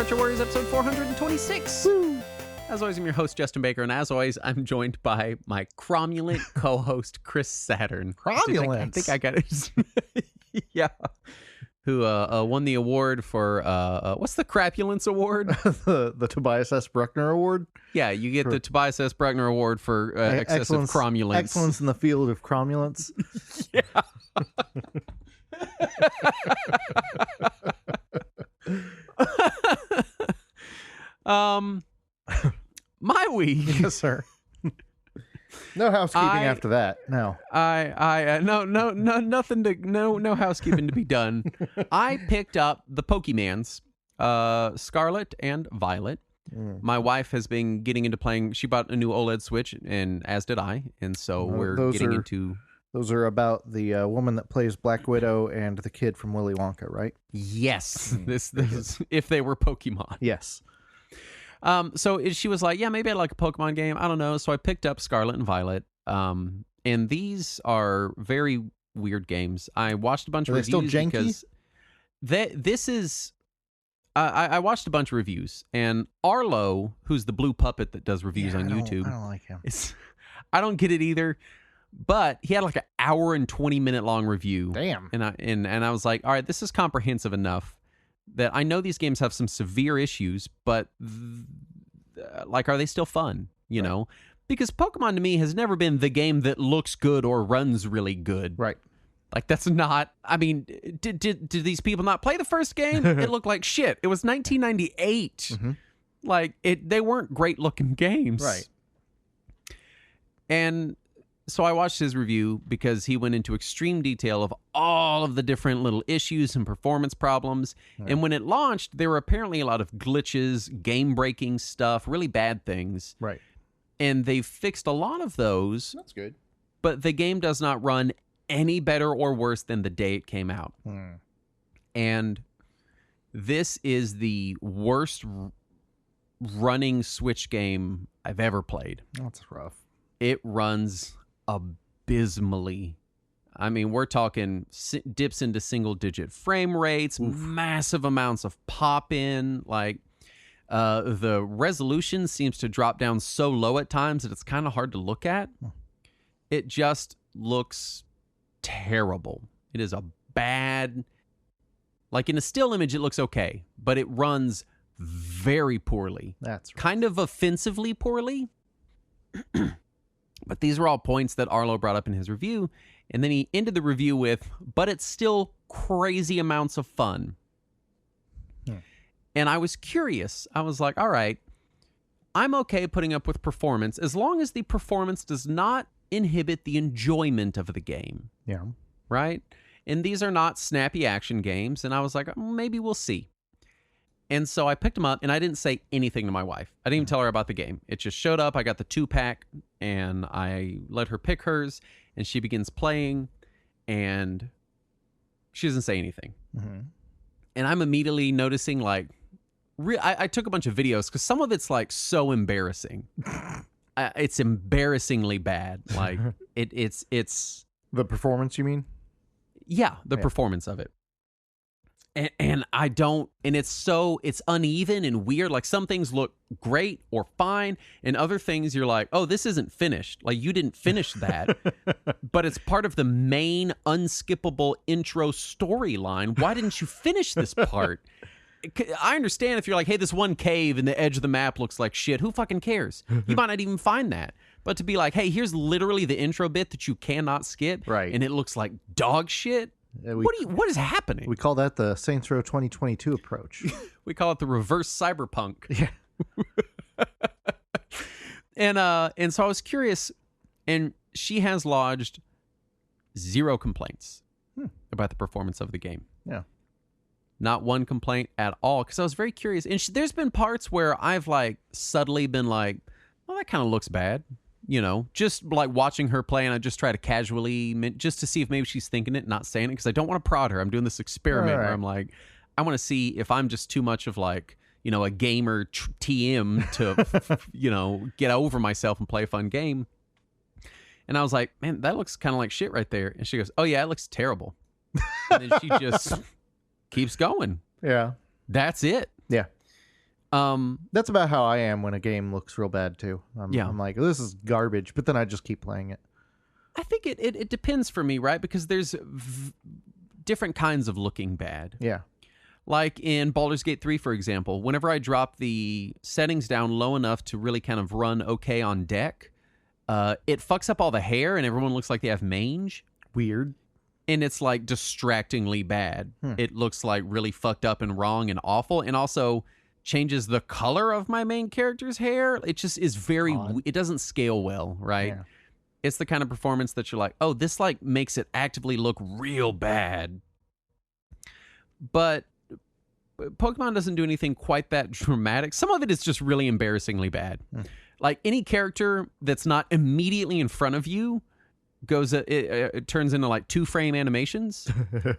Armchair Warriors, episode 426. Woo. As always, I'm your host, Justin Baker, and as always, I'm joined by my cromulent co-host, Chris Saturn. Cromulent? I think I got it. Yeah. Who won the award for, what's the Crapulence Award? the Tobias S. Bruckner Award. Yeah, you get the Tobias S. Bruckner Award for excessive cromulence. Excellence in the field of cromulence. Yeah. My week. Yes, sir. No housekeeping after that. No. No housekeeping to be done. I picked up the Pokemans, Scarlet and Violet. My wife has been getting into playing. She bought a new OLED Switch, and as did I. And so we're getting into. Those are about the woman that plays Black Widow and the kid from Willy Wonka, right? Yes. This is if they were Pokemon. Yes. So she was like, yeah, maybe I'd like a Pokemon game. I don't know. So I picked up Scarlet and Violet. And these are very weird games. I watched a bunch of reviews. Are they still janky? Because this is... I watched a bunch of reviews, and Arlo, who's the blue puppet that does reviews on YouTube... I don't like him. I don't get it either, but he had like an hour and 20-minute long review. Damn. And I was like, all right, this is comprehensive enough that I know these games have some severe issues, but like, are they still fun? You know, because Pokemon to me has never been the game that looks good or runs really good. Right. Like, that's not. I mean, did these people not play the first game? It looked like shit. It was 1998. Mm-hmm. Like they weren't great looking games. Right. And so I watched his review because he went into extreme detail of all of the different little issues and performance problems. Right. And when it launched, there were apparently a lot of glitches, game-breaking stuff, really bad things. Right. And they've fixed a lot of those. That's good. But the game does not run any better or worse than the day it came out. And this is the worst running Switch game I've ever played. That's rough. It runs abysmally. I mean, we're talking dips into single-digit frame rates, massive amounts of pop-in. Like, the resolution seems to drop down so low at times that it's kind of hard to look at. It just looks terrible. It is a bad... Like, in a still image, it looks okay, but it runs very poorly. That's right. Kind of offensively poorly. But these were all points that Arlo brought up in his review. And then he ended the review with, but it's still crazy amounts of fun. And I was curious. I was like, all right, I'm okay putting up with performance as long as the performance does not inhibit the enjoyment of the game. Yeah. Right? And these are not snappy action games. And I was like, maybe we'll see. And so I picked them up, and I didn't say anything to my wife. I didn't even tell her about the game. It just showed up. I got the 2-pack, and I let her pick hers, and she begins playing, and she doesn't say anything. Mm-hmm. And I'm immediately noticing, like, I took a bunch of videos, because some of it's, like, so embarrassing. It's embarrassingly bad. Like, it's... The performance, you mean? Yeah, the performance of it. And I don't, and it's uneven and weird. Like, some things look great or fine, and other things you're like, oh, this isn't finished. Like, you didn't finish that, but it's part of the main unskippable intro storyline. Why didn't you finish this part? I understand if you're like, hey, this one cave in the edge of the map looks like shit. Who fucking cares? You might not even find that. But to be like, hey, here's literally the intro bit that you cannot skip, right? And it looks like dog shit. What is happening? We call that the Saints Row 2022 approach. We call it the reverse cyberpunk. Yeah. And so I was curious, and she has lodged 0 complaints about the performance of the game. Yeah. Not one complaint at all, because I was very curious. And there's been parts where I've like subtly been like, well, that kind of looks bad. You know, just like watching her play, and I just try to casually, just to see if maybe she's thinking it, not saying it, because I don't want to prod her. I'm doing this experiment where I'm like, I want to see if I'm just too much of like, you know, a gamer TM to, you know, get over myself and play a fun game. And I was like, man, that looks kind of like shit right there. And she goes, oh yeah, it looks terrible. And then she just keeps going. Yeah. That's it. Yeah. That's about how I am when a game looks real bad too. I'm like, this is garbage, but then I just keep playing it. I think it depends for me, right? Because there's different kinds of looking bad. Yeah. Like in Baldur's Gate 3, for example, whenever I drop the settings down low enough to really kind of run okay on deck, it fucks up all the hair and everyone looks like they have mange. Weird. And it's like distractingly bad. It looks like really fucked up and wrong and awful. And also changes the color of my main character's hair. It just is very, it doesn't scale well, right? Yeah. It's the kind of performance that you're like, oh, this like makes it actively look real bad. But Pokemon doesn't do anything quite that dramatic. Some of it is just really embarrassingly bad. Like any character that's not immediately in front of you goes, it turns into like 2-frame animations.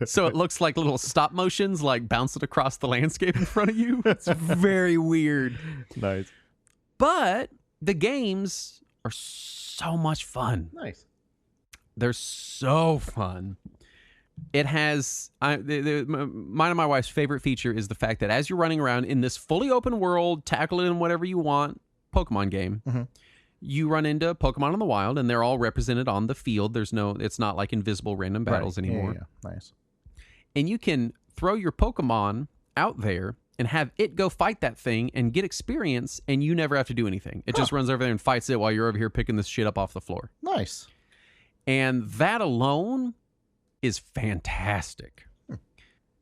So it looks like little stop motions like bouncing across the landscape in front of you. It's very weird. Nice. But the games are so much fun. Nice. They're so fun. It has mine and my wife's favorite feature is the fact that as you're running around in this fully open world, tackle it in whatever you want Pokemon game, you run into Pokemon in the wild, and they're all represented on the field. It's not like invisible random battles anymore. Yeah. Nice. And you can throw your Pokemon out there and have it go fight that thing and get experience, and you never have to do anything. It just runs over there and fights it while you're over here picking this shit up off the floor. Nice. And that alone is fantastic.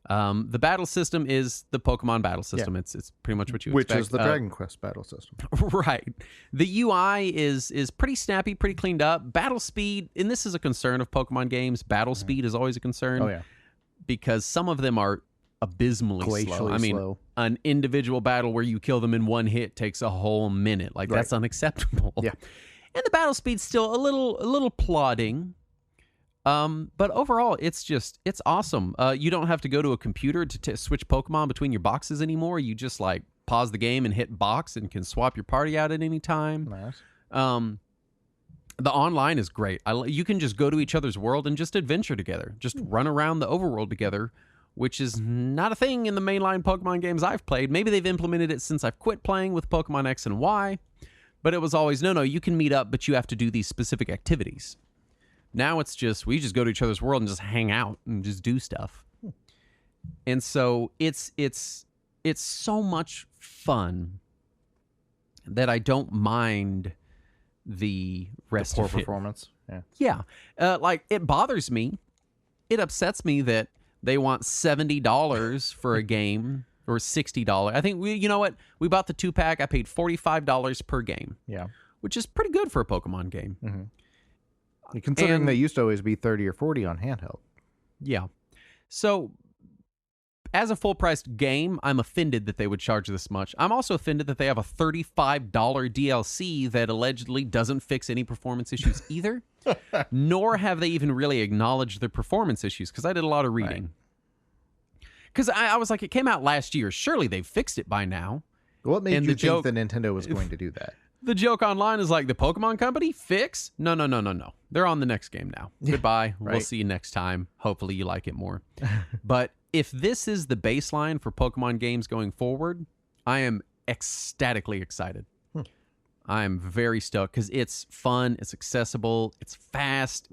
The battle system is the Pokemon battle system. Yeah. It's pretty much what you expect. Which is the Dragon Quest battle system. Right. The UI is pretty snappy, pretty cleaned up. Battle speed, and this is a concern of Pokemon games, battle speed is always a concern. Oh, yeah. Because some of them are abysmally slow. I mean, an individual battle where you kill them in one hit takes a whole minute. Like, that's unacceptable. Yeah. And the battle speed's still a little plodding. But overall, it's awesome. You don't have to go to a computer to switch Pokemon between your boxes anymore. You just like pause the game and hit box and can swap your party out at any time. Nice. The online is great. You can just go to each other's world and just adventure together. Just run around the overworld together, which is not a thing in the mainline Pokemon games I've played. Maybe they've implemented it since I've quit playing with Pokemon X and Y. But it was always, no, you can meet up, but you have to do these specific activities. Now it's just, we just go to each other's world and just hang out and just do stuff. And so it's so much fun that I don't mind the rest poor of it. Performance. Yeah. Like, it bothers me. It upsets me that they want $70 for a game or $60. I think you know what? We bought the 2-pack. I paid $45 per game. Yeah. Which is pretty good for a Pokemon game. Mm-hmm. Considering they used to always be 30 or 40 on handheld. Yeah. So, as a full-priced game, I'm offended that they would charge this much. I'm also offended that they have a $35 DLC that allegedly doesn't fix any performance issues either. Nor have they even really acknowledged the performance issues, because I did a lot of reading. Because I was like, it came out last year. Surely they've fixed it by now. What made you think that Nintendo was going to do that? The joke online is like, the Pokemon Company fix? No. They're on the next game now. Goodbye. Right. We'll see you next time. Hopefully you like it more. But if this is the baseline for Pokemon games going forward, I am ecstatically excited. I'm very stoked because it's fun, it's accessible, it's fast.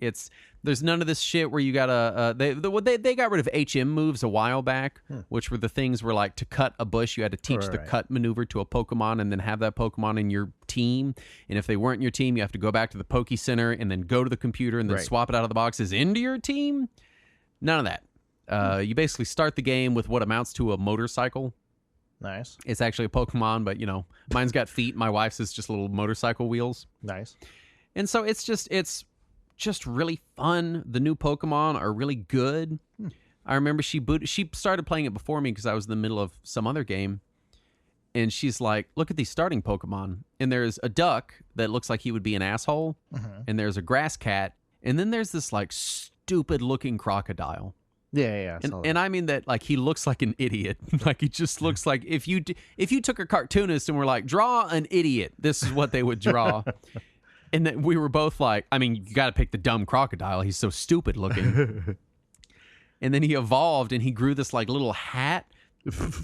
There's none of this shit where you gotta. They got rid of HM moves a while back, which were the things where like to cut a bush, you had to teach the cut maneuver to a Pokemon and then have that Pokemon in your team. And if they weren't in your team, you have to go back to the Poke Center and then go to the computer and then swap it out of the boxes into your team. None of that. You basically start the game with what amounts to a motorcycle. Nice. It's actually a Pokemon, but mine's got feet. My wife's is just little motorcycle wheels. Nice. And so it's just really fun. The new Pokemon are really good. I remember she started playing it before me because I was in the middle of some other game. And she's like, look at these starting Pokemon. And there's a duck that looks like he would be an asshole. And there's a grass cat. And then there's this like stupid looking crocodile. Yeah. And I mean that like he looks like an idiot. Like he just looks like if you took a cartoonist and were like, draw an idiot, this is what they would draw. And then we were both like, I mean, you got to pick the dumb crocodile. He's so stupid looking. And then he evolved and he grew this like little hat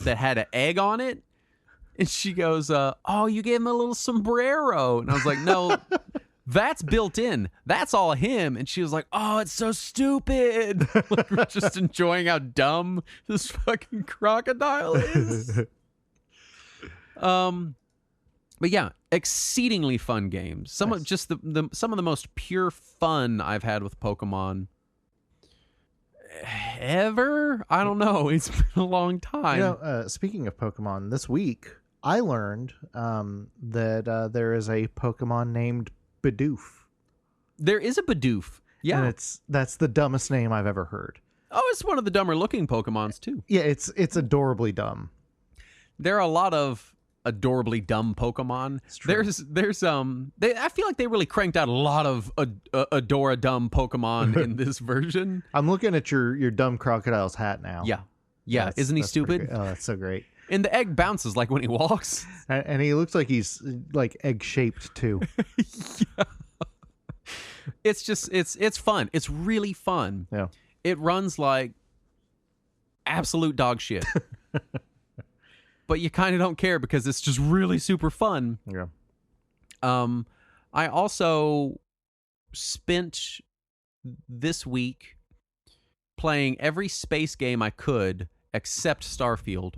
that had an egg on it. And she goes, oh, you gave him a little sombrero. And I was like, no, that's built in. That's all him. And she was like, oh, it's so stupid. Like, we're just enjoying how dumb this fucking crocodile is. But yeah, exceedingly fun games. Some of just some of the most pure fun I've had with Pokemon ever. I don't know. It's been a long time. Speaking of Pokemon, this week I learned that there is a Pokemon named Bidoof. There is a Bidoof. Yeah, and that's the dumbest name I've ever heard. Oh, it's one of the dumber looking Pokemons too. Yeah, it's adorably dumb. There are a lot of adorably dumb Pokemon. There's I feel like they really cranked out a lot of Adora dumb Pokemon in this version. I'm looking at your dumb crocodile's hat now. Yeah. Isn't he stupid? Oh, that's so great. And the egg bounces like when he walks. And he looks like he's like egg shaped too. Yeah. It's just it's fun. It's really fun. Yeah. It runs like absolute dog shit. But you kind of don't care because it's just really super fun. Yeah. I also spent this week playing every space game I could except Starfield.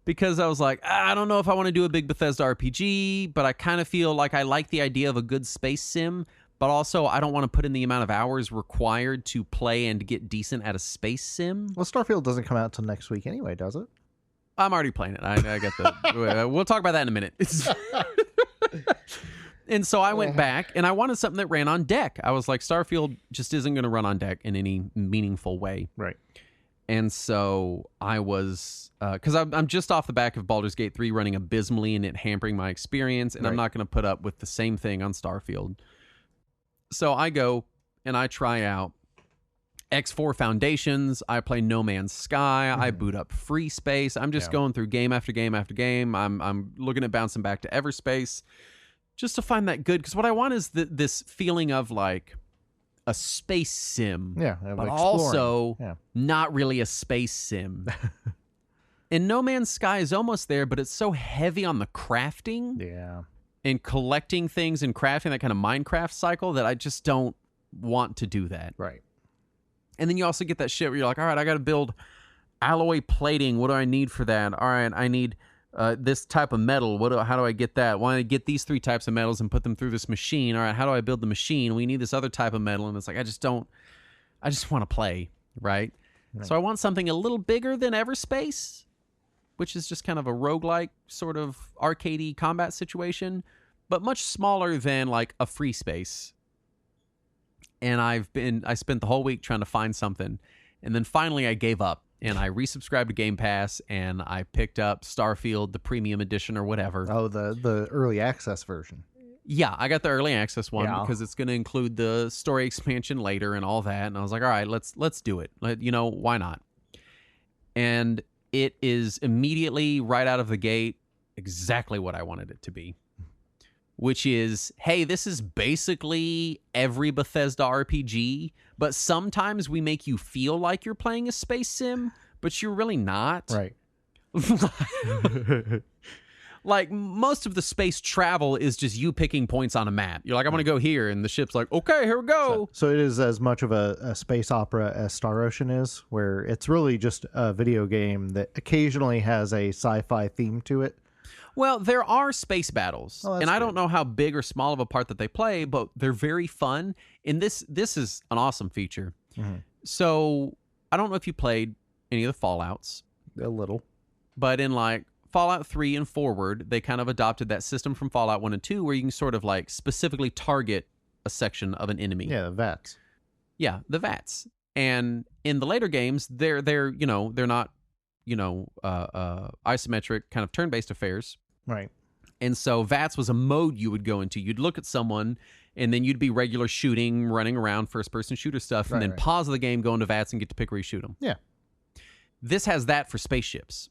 Because I was like, I don't know if I want to do a big Bethesda RPG, but I kind of feel like I like the idea of a good space sim, but also I don't want to put in the amount of hours required to play and get decent at a space sim. Well, Starfield doesn't come out till next week anyway, does it? I'm already playing it. I get the... We'll talk about that in a minute. And so I went back, and I wanted something that ran on deck. I was like, Starfield just isn't going to run on deck in any meaningful way. Right. And so I was... Because I'm just off the back of Baldur's Gate 3 running abysmally and it hampering my experience, and I'm not going to put up with the same thing on Starfield. So I go, and I try out X4 Foundations. I play No Man's Sky. I boot up Free Space. I'm just going through game after game after game. I'm looking at bouncing back to Everspace just to find that good. Because what I want is this feeling of like a space sim. Yeah. But also not really a space sim. And No Man's Sky is almost there, but it's so heavy on the crafting. Yeah. And collecting things and crafting, that kind of Minecraft cycle, that I just don't want to do that. Right. And then you also get that shit where you're like, all right, I got to build alloy plating. What do I need for that? All right, I need this type of metal. How do I get that? Well, I get these 3 types of metals and put them through this machine. All right, how do I build the machine? We need this other type of metal. And it's like, I just want to play, right? So I want something a little bigger than Everspace, which is just kind of a roguelike sort of arcadey combat situation, but much smaller than like a Free Space. And I spent the whole week trying to find something. And then finally I gave up and I resubscribed to Game Pass and I picked up Starfield, the premium edition or whatever. Oh, the early access version. Yeah, I got the early access one because it's going to include the story expansion later and all that. And I was like, all right, let's do it. Why not? And it is immediately right out of the gate exactly what I wanted it to be. Which is, hey, this is basically every Bethesda RPG, but sometimes we make you feel like you're playing a space sim, but you're really not. Right. Like, most of the space travel is just you picking points on a map. You're like, I'm going to go here, and the ship's like, okay, here we go. So it is as much of a space opera as Star Ocean is, where it's really just a video game that occasionally has a sci-fi theme to it. Well, there are space battles, and I don't know how big or small of a part that they play, but they're very fun. And this is an awesome feature. Mm-hmm. So I don't know if you played any of the Fallouts. A little. But in like Fallout 3 and forward, they kind of adopted that system from Fallout 1 and 2 where you can sort of like specifically target a section of an enemy. Yeah, the VATS. Yeah, the VATS. And in the later games, they're not, isometric kind of turn-based affairs. Right. And so VATS was a mode you would go into. You'd look at someone, and then you'd be regular shooting, running around, first-person shooter stuff, and then pause the game, go into VATS, and get to pick where you shoot them. Yeah. This has that for spaceships,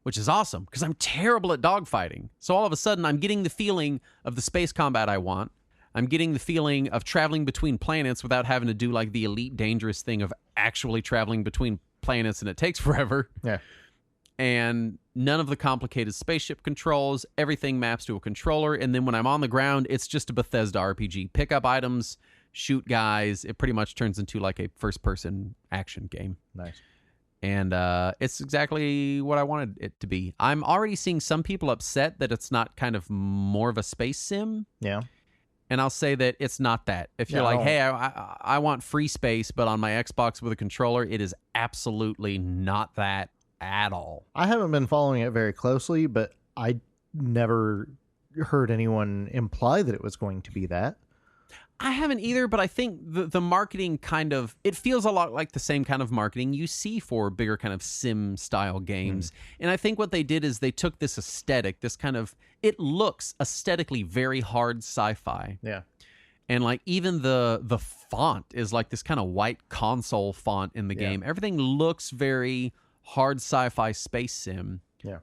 which is awesome, because I'm terrible at dogfighting. So all of a sudden, I'm getting the feeling of the space combat I want. I'm getting the feeling of traveling between planets without having to do like the elite dangerous thing of actually traveling between planets, and it takes forever. Yeah. and none of the complicated spaceship controls. Everything maps to a controller, and then when I'm on the ground, it's just a Bethesda RPG. Pick up items, shoot guys. It pretty much turns into like a first-person action game. Nice. And it's exactly what I wanted it to be. I'm already seeing some people upset that it's not kind of more of a space sim. Yeah. And I'll say that it's not that. If you're like, hey, I want free space, but on my Xbox with a controller, it is absolutely not that at all. I haven't been following it very closely, but I never heard anyone imply that it was going to be that. I haven't either, but I think the marketing kind of, it feels a lot like the same kind of marketing you see for bigger kind of sim-style games. And I think what they did is they took this aesthetic, this kind of, it looks aesthetically very hard sci-fi. Yeah. And like even the font is like this kind of white console font in the game. Everything looks very hard sci-fi space sim. Yeah.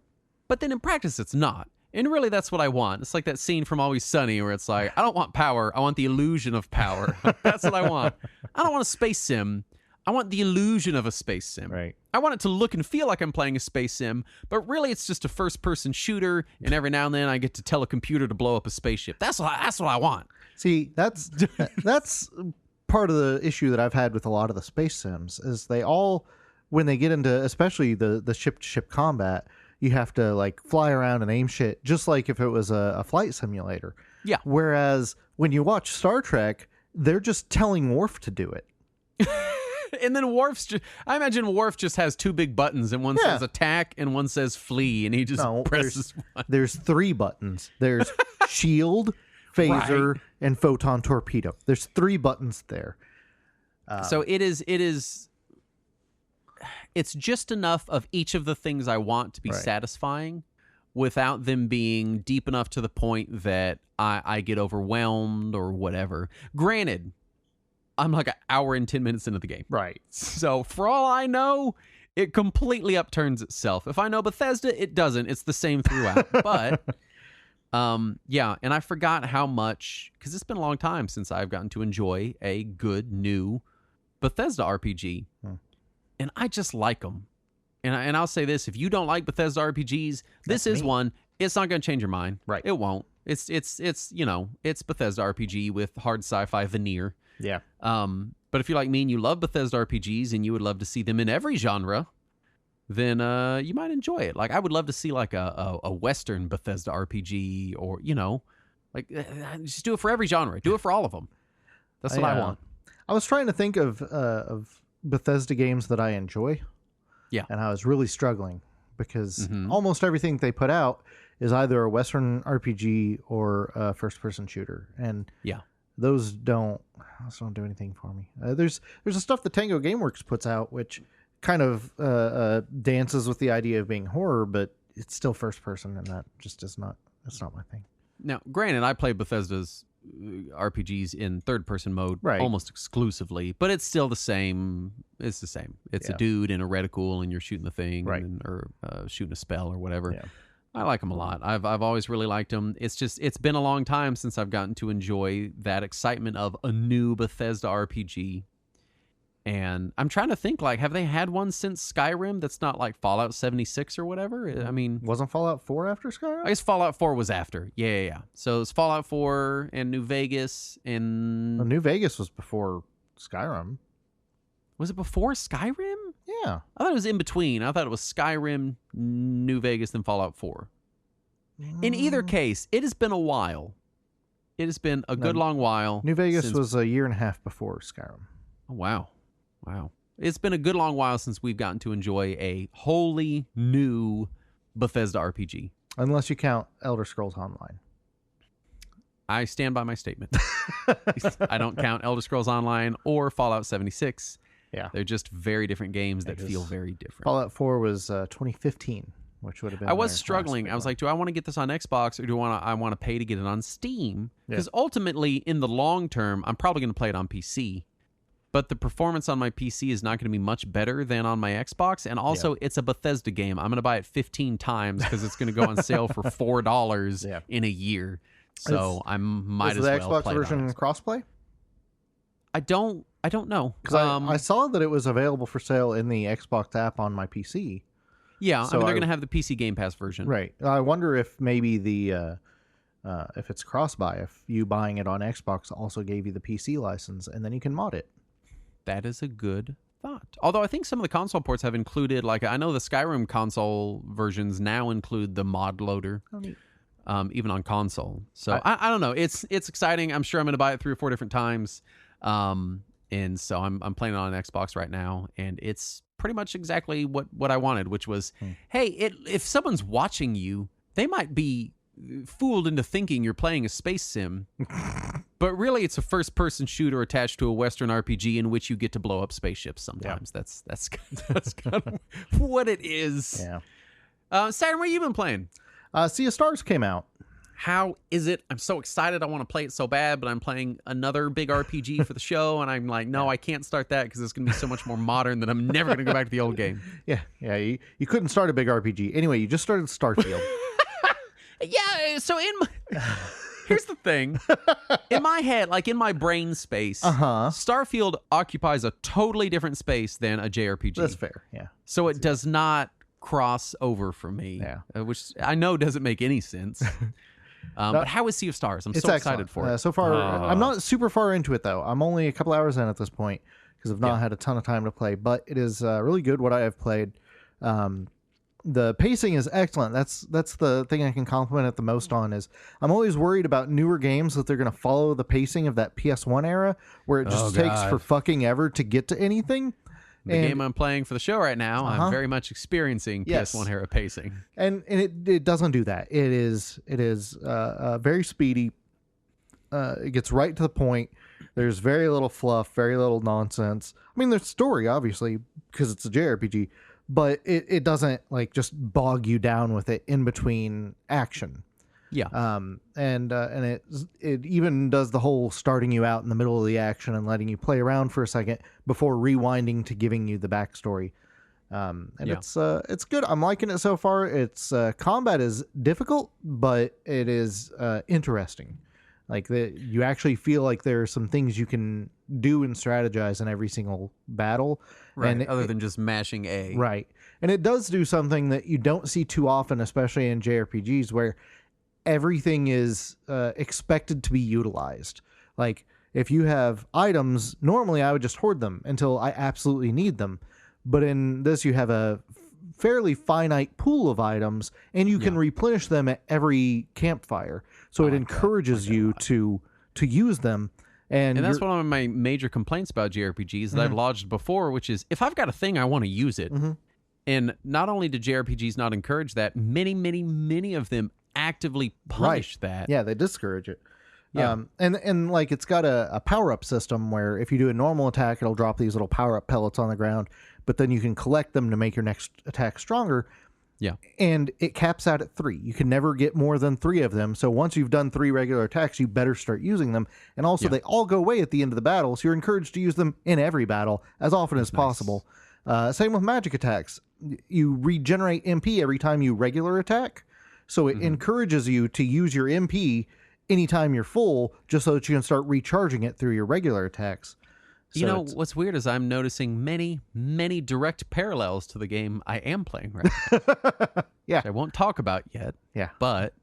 But then in practice, it's not. And really, that's what I want. It's like that scene from Always Sunny where it's like, I don't want power. I want the illusion of power. That's what I want. I don't want a space sim. I want the illusion of a space sim. Right. I want it to look and feel like I'm playing a space sim, but really it's just a first-person shooter, and every now and then I get to tell a computer to blow up a spaceship. That's what I want. See, that's part of the issue that I've had with a lot of the space sims is they all, when they get into, especially the ship-to-ship combat, you have to like fly around and aim shit just like if it was a flight simulator. Yeah. Whereas when you watch Star Trek, they're just telling Worf to do it. And then I imagine Worf just has two big buttons, and one says attack and one says flee, and he just presses one. There's 3 buttons. There's shield, phaser, and photon torpedo. There's 3 buttons there. So it's just enough of each of the things I want to be satisfying without them being deep enough to the point that I get overwhelmed or whatever. Granted, I'm like an hour and 10 minutes into the game. Right. So for all I know, it completely upturns itself. If I know Bethesda, it doesn't. It's the same throughout. But yeah, and I forgot how much, because it's been a long time since I've gotten to enjoy a good new Bethesda RPG. And I just like them. And I'll say this, if you don't like Bethesda RPGs, this is one. It's not going to change your mind. Right. It won't. It's it's Bethesda RPG with hard sci-fi veneer. Yeah. But if you're like me and you love Bethesda RPGs and you would love to see them in every genre, then you might enjoy it. Like I would love to see like a Western Bethesda RPG, or like just do it for every genre. Do it for all of them. That's what I want. I was trying to think of Bethesda games that I enjoy. Yeah. And I was really struggling because almost everything they put out is either a Western RPG or a first-person shooter. And those don't do anything for me. There's the stuff that Tango Gameworks puts out, which kind of dances with the idea of being horror, but it's still first-person, and that just is not. That's not my thing. Now, granted, I play Bethesda's RPGs in third-person mode almost exclusively, but it's still the same. It's the same. It's a dude in a reticle, and you're shooting the thing, or shooting a spell or whatever. Yeah. I like them a lot. I've always really liked them. It's just it's been a long time since I've gotten to enjoy that excitement of a new Bethesda RPG. And I'm trying to think, like, have they had one since Skyrim that's not like Fallout 76 or whatever? I mean, wasn't Fallout 4 after Skyrim? I guess Fallout 4 was after. Yeah. So it's Fallout 4 and New Vegas and New Vegas was before Skyrim. Was it before Skyrim? Yeah. I thought it was in between. I thought it was Skyrim, New Vegas, then Fallout 4. In either case, it has been a while. It has been a good long while. New Vegas was a year and a half before Skyrim. Oh, wow. It's been a good long while since we've gotten to enjoy a wholly new Bethesda RPG. Unless you count Elder Scrolls Online. I stand by my statement. I don't count Elder Scrolls Online or Fallout 76. Yeah. They're just very different games that feel very different. Fallout 4 was 2015, which would have been... I was struggling. I was like, do I want to get this on Xbox, or do I want to pay to get it on Steam? Because ultimately, in the long term, I'm probably going to play it on PC. But the performance on my PC is not going to be much better than on my Xbox. And also, it's a Bethesda game. I'm going to buy it 15 times because it's going to go on sale for $4 in a year. So I might as well play it. Is the Xbox version crossplay? I don't know. Because I saw that it was available for sale in the Xbox app on my PC. Yeah, so I mean, they're going to have the PC Game Pass version. Right. I wonder if maybe if it's cross-buy, if you buying it on Xbox also gave you the PC license, and then you can mod it. That is a good thought. Although I think some of the console ports have included, like, I know the Skyrim console versions now include the mod loader. Oh, neat. Even on console. So I don't know. It's exciting. I'm sure I'm going to buy it 3 or 4 different times. And so I'm playing it on Xbox right now, and it's pretty much exactly what I wanted, which was, hey, if someone's watching you, they might be fooled into thinking you're playing a space sim, but really it's a first-person shooter attached to a Western RPG in which you get to blow up spaceships sometimes. Yeah. That's kind of what it is. Yeah. Saturn, what have you been playing? Sea of Stars came out. How is it? I'm so excited. I want to play it so bad, but I'm playing another big RPG for the show, and I'm like, no, I can't start that because it's going to be so much more modern that I'm never going to go back to the old game. Yeah. You couldn't start a big RPG. Anyway, you just started Starfield. Yeah, so here's the thing. In my head, like in my brain space, Starfield occupies a totally different space than a JRPG. That's fair, yeah. So it does not cross over for me, which I know doesn't make any sense. But how is Sea of Stars? I'm so excited for it. So far, I'm not super far into it, though. I'm only a couple hours in at this point because I've not had a ton of time to play, but it is really good what I have played. The pacing is excellent. That's the thing I can compliment it the most on. Is I'm always worried about newer games that they're going to follow the pacing of that PS1 era where it just takes for fucking ever to get to anything. The game I'm playing for the show right now, I'm very much experiencing PS1 era pacing, and it doesn't do that. It is very speedy. It gets right to the point. There's very little fluff, very little nonsense. I mean, there's story obviously because it's a JRPG. But it doesn't like just bog you down with it in between action. Yeah. And it even does the whole starting you out in the middle of the action and letting you play around for a second before rewinding to giving you the backstory. It's good. I'm liking it so far. It's combat is difficult, but it is interesting. Like you actually feel like there are some things you can do and strategize in every single battle. Right, and other than just mashing A. Right. And it does do something that you don't see too often, especially in JRPGs, where everything is expected to be utilized. Like, if you have items, normally I would just hoard them until I absolutely need them. But in this, you have a fairly finite pool of items, and you can replenish them at every campfire. So it encourages you to use them. And that's one of my major complaints about JRPGs that I've lodged before, which is if I've got a thing, I want to use it. And not only do JRPGs not encourage that, many of them actively punish that. Yeah, they discourage it. Yeah. And like it's got a power-up system where if you do a normal attack, it'll drop these little power-up pellets on the ground, but then you can collect them to make your next attack stronger. Yeah. And it caps out at 3. You can never get more than 3 of them. So once you've done 3 regular attacks, you better start using them. And also they all go away at the end of the battle. So you're encouraged to use them in every battle as often as possible. Same with magic attacks. You regenerate MP every time you regular attack. So it encourages you to use your MP anytime you're full, just so that you can start recharging it through your regular attacks. So you know, what's weird is I'm noticing many direct parallels to the game I am playing right now. Yeah. Which I won't talk about yet. Yeah. But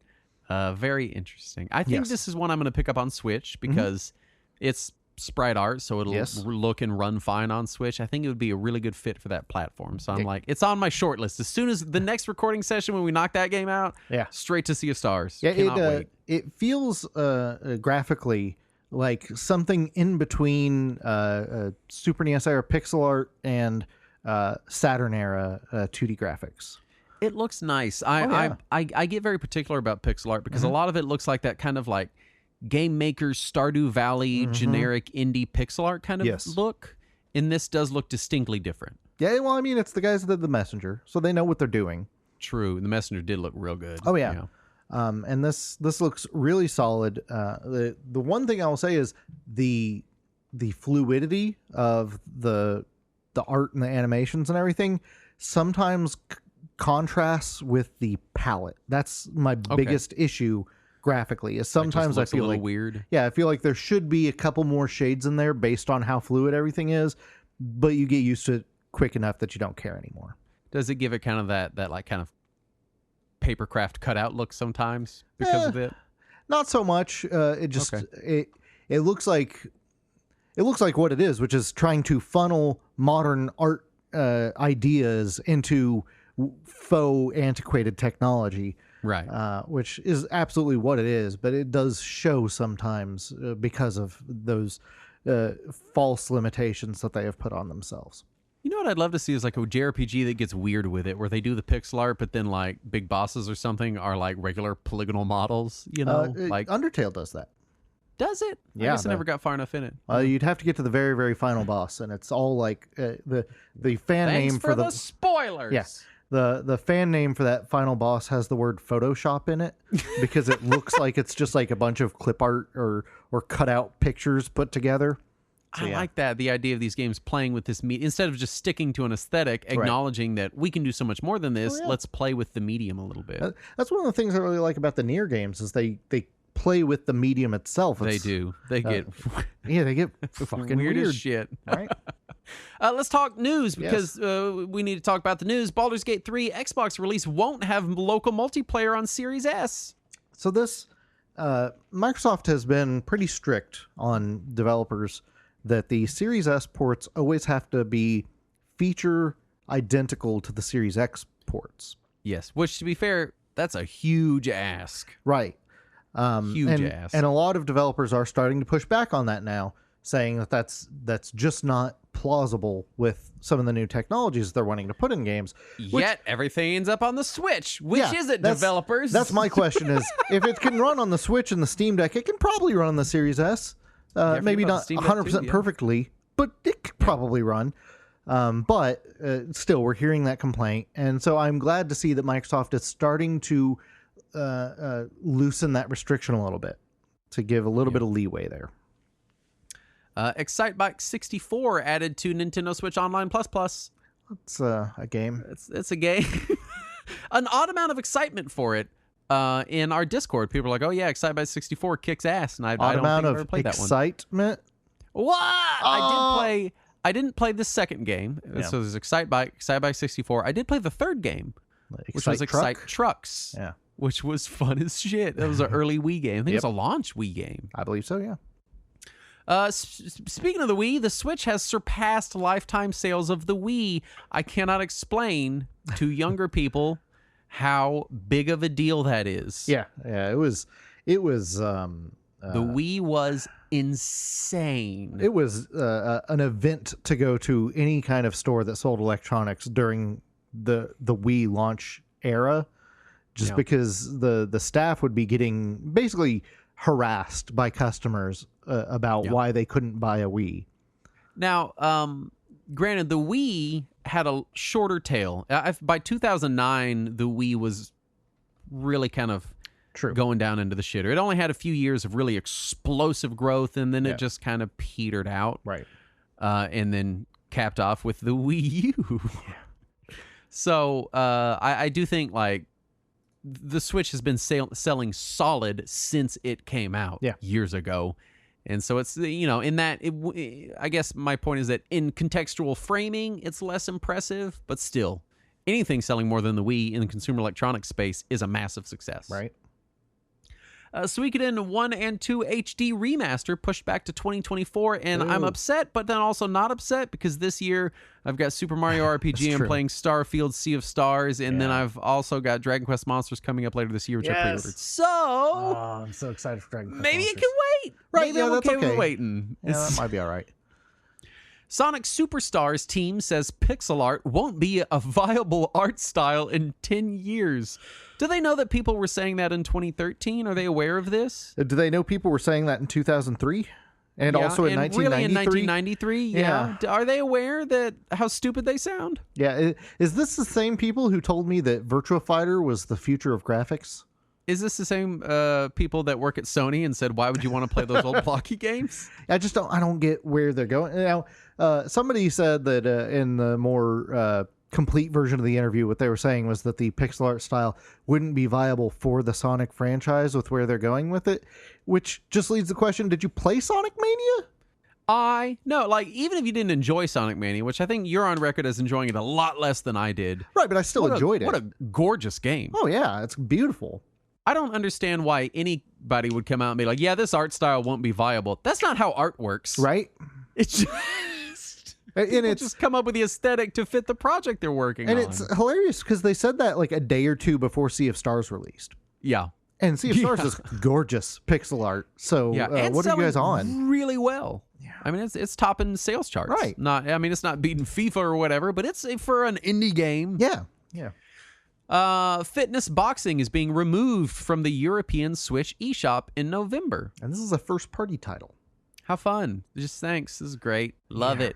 very interesting. I think this is one I'm going to pick up on Switch because it's sprite art, so it'll look and run fine on Switch. I think it would be a really good fit for that platform. So I'm like, it's on my short list. As soon as the next recording session when we knock that game out, straight to Sea of Stars. Yeah, Cannot wait. It feels graphically like something in between Super NES era pixel art and Saturn era 2D graphics. It looks nice. I get very particular about pixel art because a lot of it looks like that kind of like Game Maker's Stardew Valley generic indie pixel art kind of look. And this does look distinctly different. Yeah, well, I mean, it's the guys that did The Messenger, so they know what they're doing. True. The Messenger did look real good. Oh, yeah. And this looks really solid. The one thing I will say is the fluidity of the art and the animations and everything sometimes contrasts with the palette. That's my biggest issue graphically. Is sometimes I feel like weird. Yeah, I feel like there should be a couple more shades in there based on how fluid everything is, but you get used to it quick enough that you don't care anymore. Does it give it kind of that like kind of papercraft cutout look sometimes because of it? Not so much. It just it looks like what it is, which is trying to funnel modern art ideas into faux antiquated technology. Right. Which is absolutely what it is, but it does show sometimes because of those false limitations that they have put on themselves. You know what I'd love to see is like a JRPG that gets weird with it, where they do the pixel art, but then like big bosses or something are like regular polygonal models. You know, like Undertale does that. Does it? Yeah, I guess I never got far enough in it. You'd have to get to the very, very final boss, and it's all like the fan Thanks name for the spoilers. Yeah. The fan name for that final boss has the word Photoshop in it because it looks like it's just like a bunch of clip art or cut out pictures put together. So, I like that, the idea of these games playing with this instead of just sticking to an aesthetic, acknowledging that we can do so much more than this. Let's play with the medium a little bit. That's one of the things I really like about the Nier games is they play with the medium itself. They do. They get they get fucking weird as shit. Right? Let's talk news because we need to talk about the news. Baldur's Gate 3 Xbox release won't have local multiplayer on Series S. So this Microsoft has been pretty strict on developers that the Series S ports always have to be feature identical to the Series X ports. Yes, which to be fair, that's a huge ask. Right. Huge ask. And a lot of developers are starting to push back on that now, saying that that's just not plausible with some of the new technologies they're wanting to put in games. Yet everything ends up on the Switch. Which is it, developers? That's my question is, if it can run on the Switch and the Steam Deck, it can probably run on the Series S. Maybe not 100% perfectly, but it could probably run. But still, we're hearing that complaint. And so I'm glad to see that Microsoft is starting to loosen that restriction a little bit to give a little bit of leeway there. Excitebike 64 added to Nintendo Switch Online Plus. It's a game. It's a game. An odd amount of excitement for it. In our Discord, people are like, "Oh yeah, Excitebike 64 kicks ass," and I don't think I've ever played that one. Excitement. What? I didn't play the second game. Yeah. So there's Excitebike 64. I did play the third game, which was Excite Trucks. Yeah, which was fun as shit. That was an early Wii game. I think it was a launch Wii game. I believe so. Yeah. Speaking of the Wii, the Switch has surpassed lifetime sales of the Wii. I cannot explain to younger people how big of a deal that is. Yeah. It was. The Wii was insane. It was an event to go to any kind of store that sold electronics during the Wii launch era, just because the staff would be getting basically harassed by customers about why they couldn't buy a Wii. Now, granted, the Wii had a shorter tail. By 2009, the Wii was really kind of going down into the shitter. It only had a few years of really explosive growth, and then it just kind of petered out. Right. And then capped off with the Wii U. So I do think like the Switch has been selling solid since it came out years ago. And so it's, in that, I guess my point is that in contextual framing, it's less impressive, but still, anything selling more than the Wii in the consumer electronics space is a massive success. Right. Suikoden 1 and 2 HD remaster pushed back to 2024, and I'm upset, but then also not upset because this year I've got Super Mario RPG and playing Starfield Sea of Stars, and then I've also got Dragon Quest Monsters coming up later this year, which I pre-ordered. So I'm so excited for Dragon Quest maybe Monsters. It can wait. Right, maybe I'm okay with waiting. Yeah, that might be all right. Sonic Superstars team says pixel art won't be a viable art style in 10 years. Do they know that people were saying that in 2013? Are they aware of this? Do they know people were saying that in 2003? And also in 1993? Really in 1993, yeah. Are they aware that how stupid they sound? Yeah. Is this the same people who told me that Virtua Fighter was the future of graphics? Is this the same people that work at Sony and said, why would you want to play those old blocky games? I don't get where they're going. Now, somebody said that in the more complete version of the interview, what they were saying was that the pixel art style wouldn't be viable for the Sonic franchise with where they're going with it, which just leads the question, did you play Sonic Mania? I know, like, even if you didn't enjoy Sonic Mania, which I think you're on record as enjoying it a lot less than I did. Right, but I still enjoyed it. What a gorgeous game. Oh, yeah, it's beautiful. I don't understand why anybody would come out and be like, yeah, this art style won't be viable. That's not how art works. Right? It's just... And it's just come up with the aesthetic to fit the project they're working on. And it's hilarious because they said that like a day or two before Sea of Stars released. Yeah. And Sea of Stars is gorgeous pixel art. So what are you guys on? Really well. Yeah. I mean, it's topping sales charts. Right. It's not beating FIFA or whatever, but it's for an indie game. Yeah. Yeah. Fitness Boxing is being removed from the European Switch eShop in November. And this is a first-party title. How fun. Just thanks. This is great. Love it.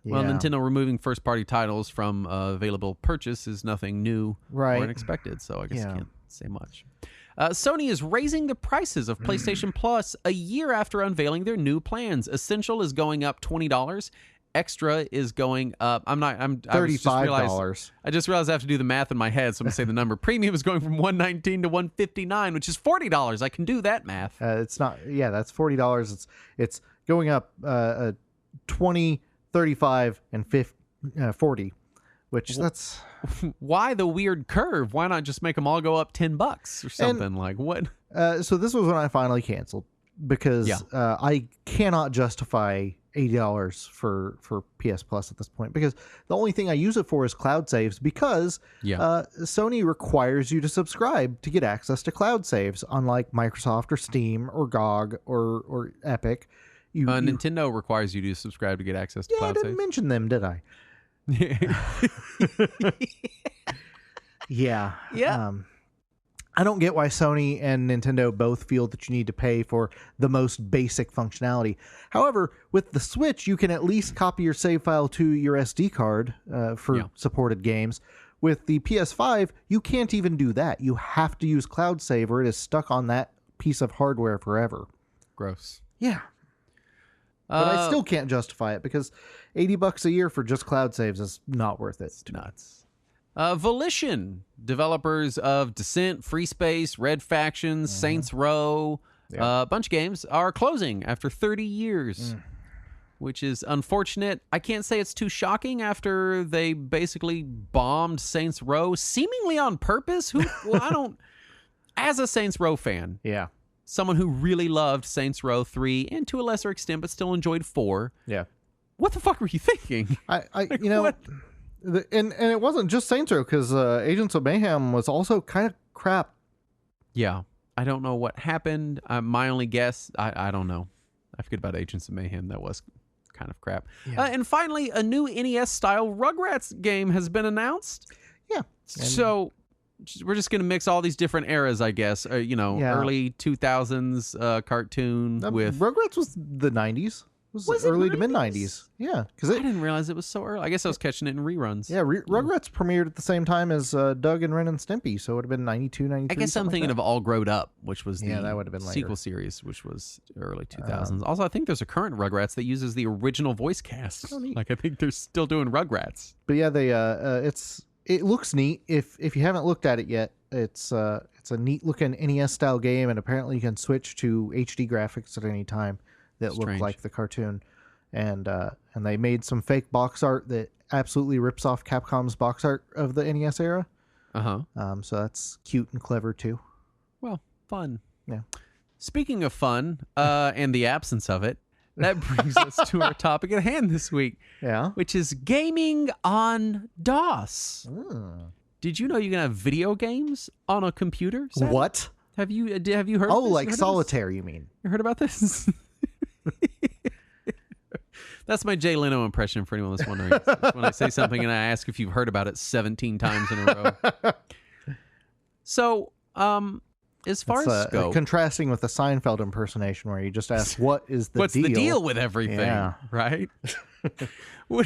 Well, Yeah. Nintendo removing first-party titles from available purchase is nothing new or unexpected, so I guess I can't say much. Sony is raising the prices of PlayStation Plus a year after unveiling their new plans. Essential is going up $20. Extra is going up. $35. I just realized I have to do the math in my head, so I'm going to say the number. Premium is going from $119 to $159, which is $40. I can do that math. It's not. Yeah, that's $40. It's going up 20, 35, and 40. Which that's why the weird curve? Why not just make them all go up $10 or something? Like what? So this was when I finally canceled because I cannot justify $80 for PS Plus at this point because the only thing I use it for is cloud saves because Sony requires you to subscribe to get access to cloud saves, unlike Microsoft or Steam or GOG or Epic. Nintendo requires you to subscribe to get access to cloud saves. I didn't mention them, did I? Yeah. I don't get why Sony and Nintendo both feel that you need to pay for the most basic functionality. However, with the Switch, you can at least copy your save file to your SD card for supported games. With the PS5, you can't even do that. You have to use Cloud Save or it is stuck on that piece of hardware forever. Gross. Yeah. But I still can't justify it because $80 a year for just cloud saves is not worth it. It's nuts. Volition, developers of Descent, Free Space, Red Faction, Saints Row, a bunch of games, are closing after 30 years, which is unfortunate. I can't say it's too shocking after they basically bombed Saints Row, seemingly on purpose. As a Saints Row fan. Yeah. Someone who really loved Saints Row 3 and to a lesser extent, but still enjoyed 4. Yeah. What the fuck were you thinking? And it wasn't just Saints Row because Agents of Mayhem was also kind of crap. Yeah. I don't know what happened. My only guess, I don't know. I forget about Agents of Mayhem. That was kind of crap. Yeah. And finally, a new NES-style Rugrats game has been announced. Yeah. So we're just going to mix all these different eras, I guess. Early 2000s cartoon with... Rugrats was the 90s. Was early to mid-90s. Yeah. I didn't realize it was so early. I guess I was catching it in reruns. Yeah, Rugrats premiered at the same time as Doug and Ren and Stimpy, so it would have been 92, 93. I guess I'm thinking of All Growed Up, which was that would have been sequel later. Series, which was early 2000s. Also, I think there's a current Rugrats that uses the original voice cast. Oh, neat. Like, I think they're still doing Rugrats. But yeah, they it looks neat. If you haven't looked at it yet, it's a neat looking NES style game, and apparently you can switch to HD graphics at any time that look like the cartoon. And they made some fake box art that absolutely rips off Capcom's box art of the NES era. So that's cute and clever too. Well, fun. Yeah. Speaking of fun, and the absence of it, that brings us to our topic at hand this week. Yeah. Which is gaming on DOS. Did you know you can have video games on a computer? Sam? What? Have you heard? Oh, this? like Solitaire, you mean? You heard about this? That's my Jay Leno impression for anyone that's wondering. When I say something and I ask if you've heard about it 17 times in a row. So, as far as scope... contrasting with the Seinfeld impersonation where you just ask, what is the What's deal? the deal with everything? Yeah. Right? Why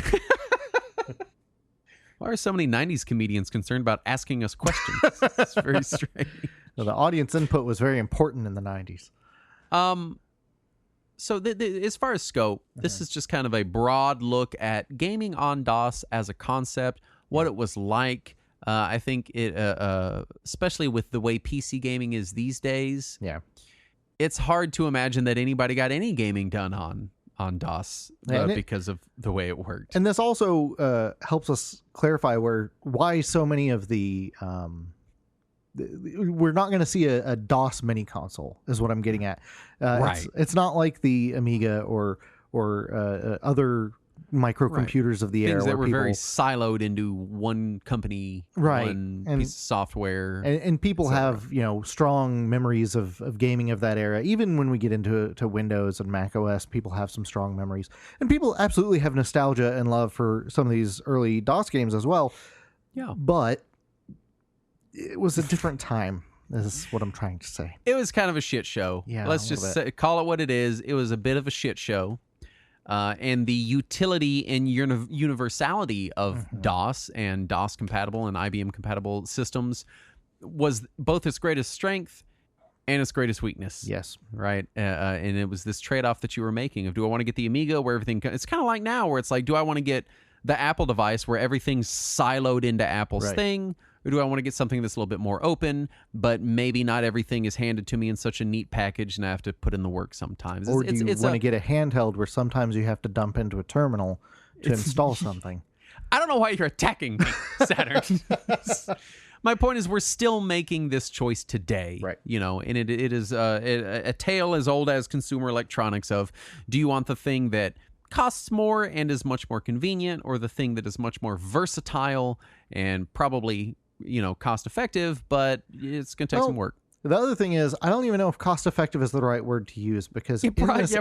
are so many 90s comedians concerned about asking us questions? It's very strange. Well, the audience input was very important in the 90s. So as far as scope, this is just kind of a broad look at gaming on DOS as a concept, what it was like. I think it, especially with the way PC gaming is these days, yeah, it's hard to imagine that anybody got any gaming done on DOS And because of the way it worked. And this also helps us clarify why so many of the we're not going to see a DOS mini console is what I'm getting at. Right. It's not like the Amiga or other microcomputers of the era Things that were people, very siloed into one company, right, one and, piece of software. And people have, strong memories of gaming of that era. Even when we get into Windows and Mac OS, people have some strong memories. And people absolutely have nostalgia and love for some of these early DOS games as well. Yeah. But it was a different time. This is what I'm trying to say. It was kind of a shit show. Yeah, Let's just call it what it is. It was a bit of a shit show. And the utility and universality of DOS and DOS compatible and IBM compatible systems was both its greatest strength and its greatest weakness. Yes. Right. And it was this trade-off that you were making of, do I want to get the Amiga where everything, it's kind of like now where it's like, do I want to get the Apple device where everything's siloed into Apple's thing? Or do I want to get something that's a little bit more open, but maybe not everything is handed to me in such a neat package and I have to put in the work sometimes? Or do you want to get a handheld where sometimes you have to dump into a terminal to install something? I don't know why you're attacking me, Saturn. My point is we're still making this choice today. Right. And it is a tale as old as consumer electronics of, do you want the thing that costs more and is much more convenient, or the thing that is much more versatile and probably cost effective, but it's going to take some work. The other thing is, I don't even know if cost effective is the right word to use, because in this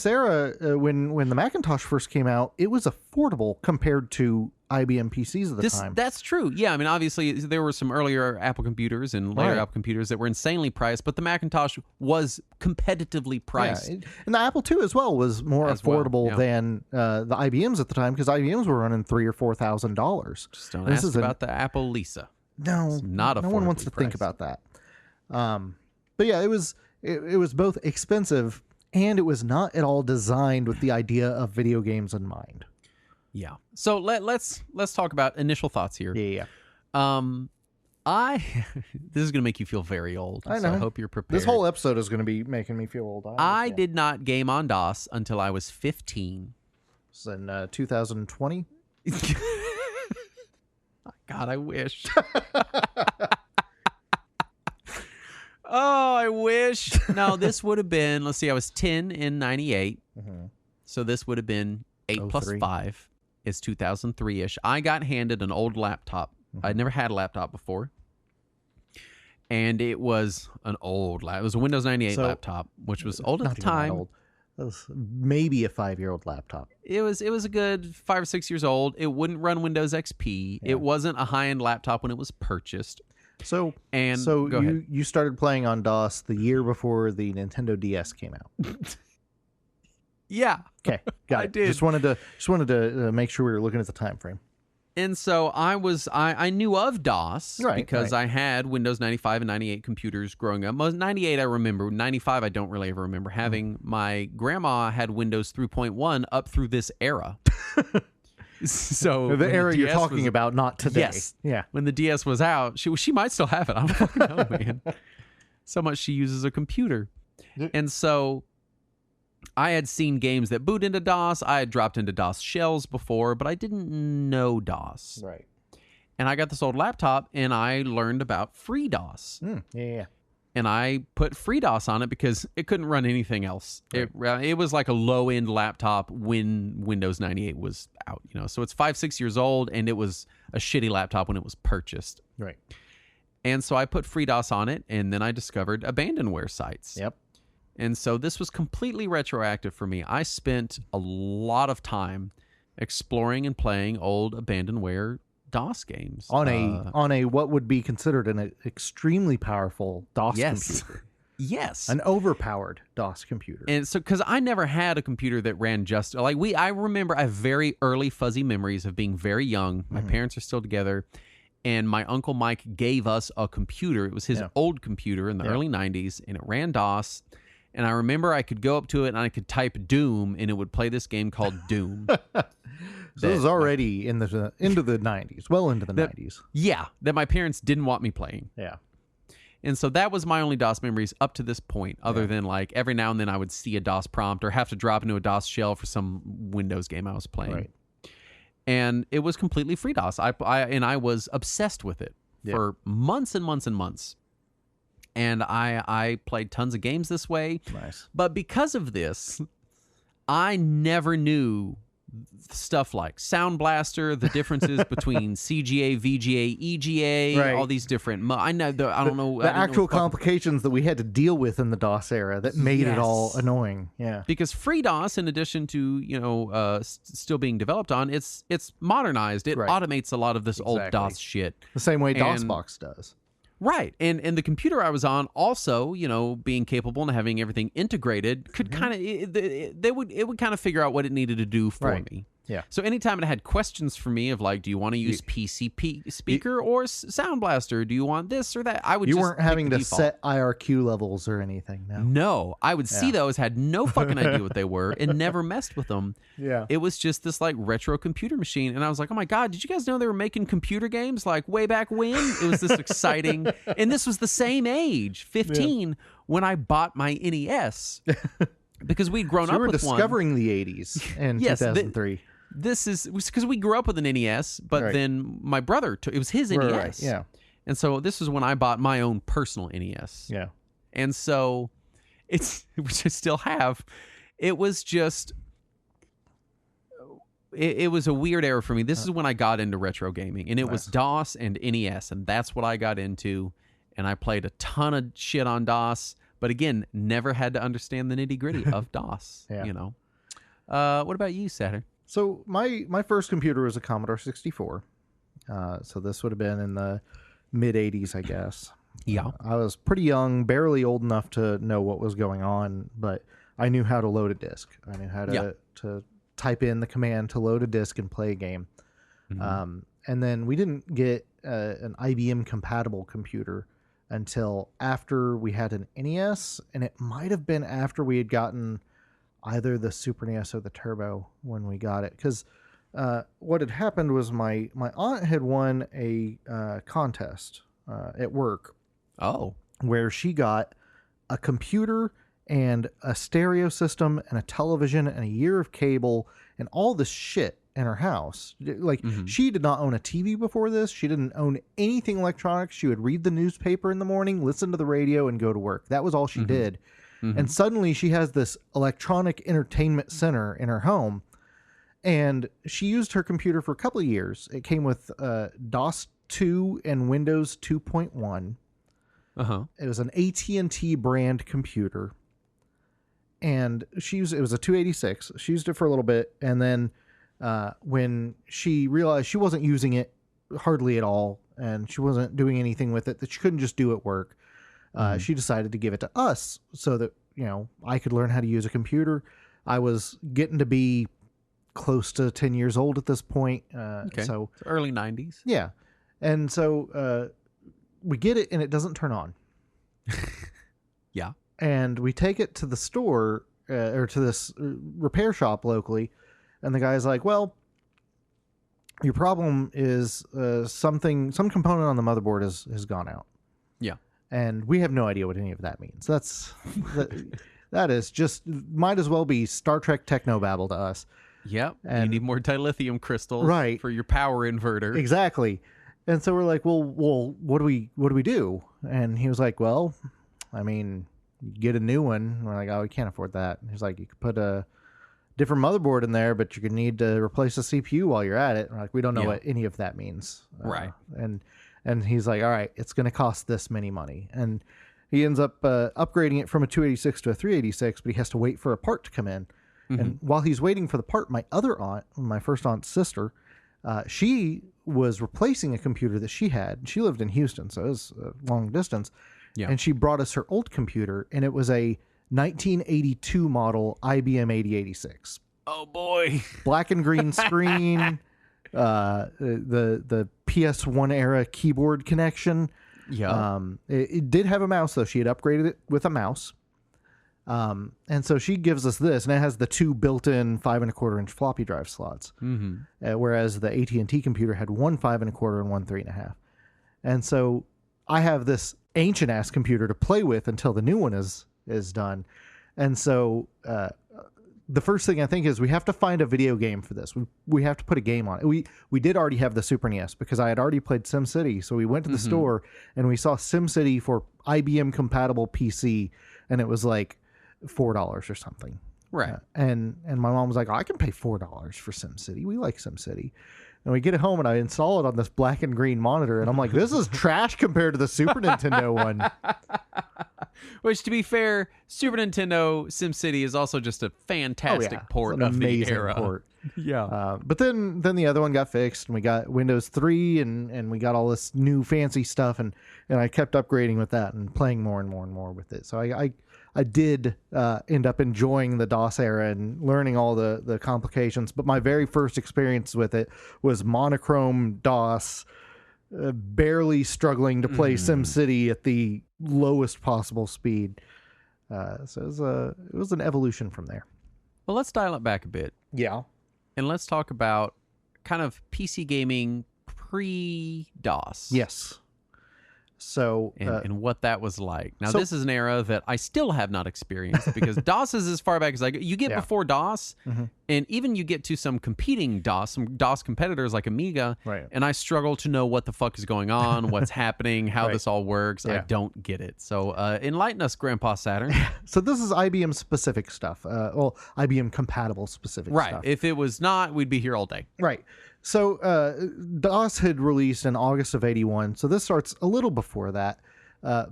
era, when the Macintosh first came out, it was affordable compared to IBM PCs at the time. That's true. Yeah, I mean, obviously there were some earlier Apple computers and later Apple computers that were insanely priced, but the Macintosh was competitively priced. Yeah, and the Apple II as well was more affordable than the IBMs at the time, because IBMs were running $3,000 or $4,000. Just don't ask about the Apple Lisa. No, it's not no one wants to think about that. But yeah, it was both expensive, and it was not at all designed with the idea of video games in mind. Yeah. So let's talk about initial thoughts here. Yeah. This is going to make you feel very old. I know. So I hope you're prepared. This whole episode is going to be making me feel old. I did not game on DOS until I was 15. This is in 2020. God, I wish. Oh, I wish. No, this would have been, let's see, I was 10 in 98. So this would have been 8 plus 5 is 2003-ish. I got handed an old laptop. I'd never had a laptop before. And it was an old laptop. It was a Windows 98 laptop, which was old at the time. Old. That was maybe a 5-year-old laptop. It was a good 5 or 6 years old. It wouldn't run Windows XP. Yeah. It wasn't a high-end laptop when it was purchased. So you started playing on DOS the year before the Nintendo DS came out. Yeah. Okay. Got it. I did. Just wanted to make sure we were looking at the time frame. And so I knew of DOS because I had Windows 95 and 98 computers growing up. 98 I remember. 95 I don't really ever remember having. My grandma had Windows 3.1 up through this era. So the era you're talking about, not today. Yes. Yeah. When the DS was out, she might still have it. I don't fucking know, man. So much she uses a computer. And so I had seen games that boot into DOS. I had dropped into DOS shells before, but I didn't know DOS. Right. And I got this old laptop, and I learned about FreeDOS. Yeah. And I put FreeDOS on it because it couldn't run anything else. Right. It was like a low-end laptop when Windows 98 was out, So it's 5-6 years old, and it was a shitty laptop when it was purchased. Right. And so I put FreeDOS on it, and then I discovered abandonware sites. Yep. And so this was completely retroactive for me. I spent a lot of time exploring and playing old abandonware DOS games on a what would be considered an extremely powerful DOS computer. Yes, an overpowered DOS computer. And so, because I never had a computer that ran just like I remember I have very early fuzzy memories of being very young. My parents are still together, and my Uncle Mike gave us a computer. It was his old computer in the early 90s, and it ran DOS. And I remember I could go up to it and I could type Doom, and it would play this game called Doom. So this is already into the 90s, well into the 90s. Yeah, that my parents didn't want me playing. Yeah. And so that was my only DOS memories up to this point, other than like every now and then I would see a DOS prompt or have to drop into a DOS shell for some Windows game I was playing. Right. And it was completely free DOS. I was obsessed with it for months and months and months. And I played tons of games this way. Nice. But because of this, I never knew stuff like Sound Blaster, the differences between CGA, VGA, EGA, right. all these different. I don't know the actual complications that we had to deal with in the DOS era that made it all annoying. Yeah, because FreeDOS, in addition to still being developed on, it's modernized. It automates a lot of this old DOS shit the same way DOSBox does. Right. And the computer I was on also, being capable and having everything integrated could kind of, it would kind of figure out what it needed to do for me. Yeah. So anytime it had questions for me of like, do you want to use PCP speaker or Sound Blaster? Do you want this or that? I would. You weren't having to set IRQ levels or anything. No, I would see those, had no fucking idea what they were, and never messed with them. Yeah. It was just this like retro computer machine, and I was like, oh my god, did you guys know they were making computer games like way back when? It was this exciting, and this was the same age, 15, when I bought my NES. Because we'd grown up with one. You were discovering the 80s in 2003. This is because we grew up with an NES, but then my brother it was his NES. Right. Yeah. And so this is when I bought my own personal NES. Yeah. And so which I still have. It was just it was a weird era for me. This is when I got into retro gaming, and it was DOS and NES, and that's what I got into. And I played a ton of shit on DOS, but again, never had to understand the nitty-gritty of DOS. What about you, Saturn? So my first computer was a Commodore 64. So this would have been in the mid 80s, I guess. Yeah. I was pretty young, barely old enough to know what was going on, but I knew how to load a disc. I knew how to type in the command to load a disc and play a game. Mm-hmm. And then we didn't get an IBM compatible computer until after we had an NES, and it might have been after we had gotten either the Super NES or the Turbo when we got it. Because what had happened was my aunt had won a contest at work. Oh. Where she got a computer and a stereo system and a television and a year of cable and all this shit in her house. Like, she did not own a TV before this. She didn't own anything electronic. She would read the newspaper in the morning, listen to the radio, and go to work. That was all she did. And suddenly she has this electronic entertainment center in her home, and she used her computer for a couple of years. It came with DOS 2 and Windows 2.1. It was an AT&T brand computer, and it was a 286. She used it for a little bit, and then when she realized she wasn't using it hardly at all, and she wasn't doing anything with it that she couldn't just do at work, she decided to give it to us so that, I could learn how to use a computer. I was getting to be close to 10 years old at this point. So early 90s. Yeah. And so we get it, and it doesn't turn on. Yeah. And we take it to the store or to this repair shop locally, and the guy's like, well, your problem is some component on the motherboard has gone out. Yeah. And we have no idea what any of that means. That is just, might as well be Star Trek technobabble to us. Yep. And you need more dilithium crystals for your power inverter. Exactly. And so we're like, well, what do we do? And he was like, well, I mean, you get a new one. We're like, oh, we can't afford that. And he's like, you could put a different motherboard in there, but you're going to need to replace the CPU while you're at it. And we're like, we don't know what any of that means. Right. And he's like, all right, it's going to cost this many money. And he ends up upgrading it from a 286 to a 386, but he has to wait for a part to come in. And while he's waiting for the part, my other aunt, my first aunt's sister, she was replacing a computer that she had. She lived in Houston, so it was a long distance. Yeah. And she brought us her old computer, and it was a 1982 model IBM 8086. Oh, boy. Black and green screen, the PS1 era keyboard connection. Yeah. It did have a mouse, though. She had upgraded it with a mouse. And so she gives us this, and it has the two built-in 5 1/4 inch floppy drive slots. Whereas the AT&T computer had one 5 1/4 and one 3.5. And so I have this ancient ass computer to play with until the new one is done. And so the first thing I think is we have to find a video game for this. We have to put a game on it. We did already have the Super NES because I had already played SimCity. So we went to the store and we saw SimCity for IBM compatible PC, and it was like $4 or something. Right. And my mom was like, I can pay $4 for SimCity. We like SimCity. And we get it home and I install it on this black and green monitor, and I'm like, this is trash compared to the Super Nintendo one. Which, to be fair, Super Nintendo SimCity is also just a fantastic port of the era. Port. Yeah. But then the other one got fixed, and we got Windows 3, and we got all this new fancy stuff, and I kept upgrading with that and playing more and more and more with it. So I did end up enjoying the DOS era and learning all the complications. But my very first experience with it was monochrome DOS, barely struggling to play SimCity at the lowest possible speed. So it was an evolution from there. Well, let's dial it back a bit. Yeah. And let's talk about kind of PC gaming pre-DOS. Yes. So and what that was like. Now, so- this is an era that I still have not experienced because DOS is as far back as I go. You get before DOS, and even you get to some competing DOS, some DOS competitors like Amiga, Right. and I struggle to know what the fuck is going on, what's happening, how this all works. I don't get it. So enlighten us, Grandpa Saturn. So this is IBM specific stuff. IBM compatible specific Right. stuff. If it was not, we'd be here all day. Right. So DOS had released in August of 81. So this starts a little before that.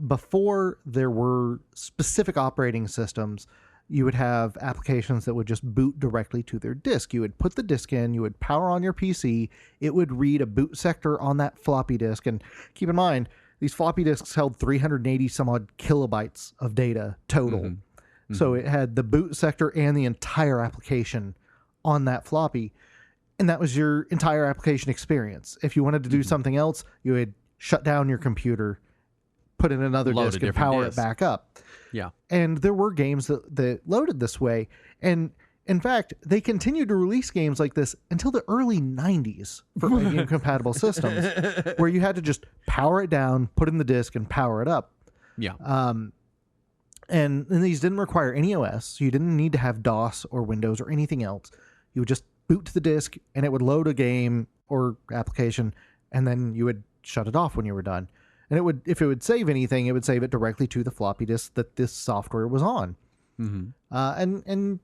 Before there were specific operating systems, you would have applications that would just boot directly to their disk. You would put the disk in, you would power on your PC, it would read a boot sector on that floppy disk. And keep in mind, these floppy disks held 380 some odd kilobytes of data total. So it had the boot sector and the entire application on that floppy. And that was your entire application experience. If you wanted to do something else, you would shut down your computer, put in another disk, and power it back up. Yeah. And there were games that loaded this way. And in fact, they continued to release games like this until the early 90s for IBM compatible systems, where you had to just power it down, put in the disk, and power it up. Yeah. And these didn't require any OS. So you didn't need to have DOS or Windows or anything else. You would just boot to the disk, and it would load a game or application, and then you would shut it off when you were done. And it would, if it would save anything, it would save it directly to the floppy disk that this software was on. And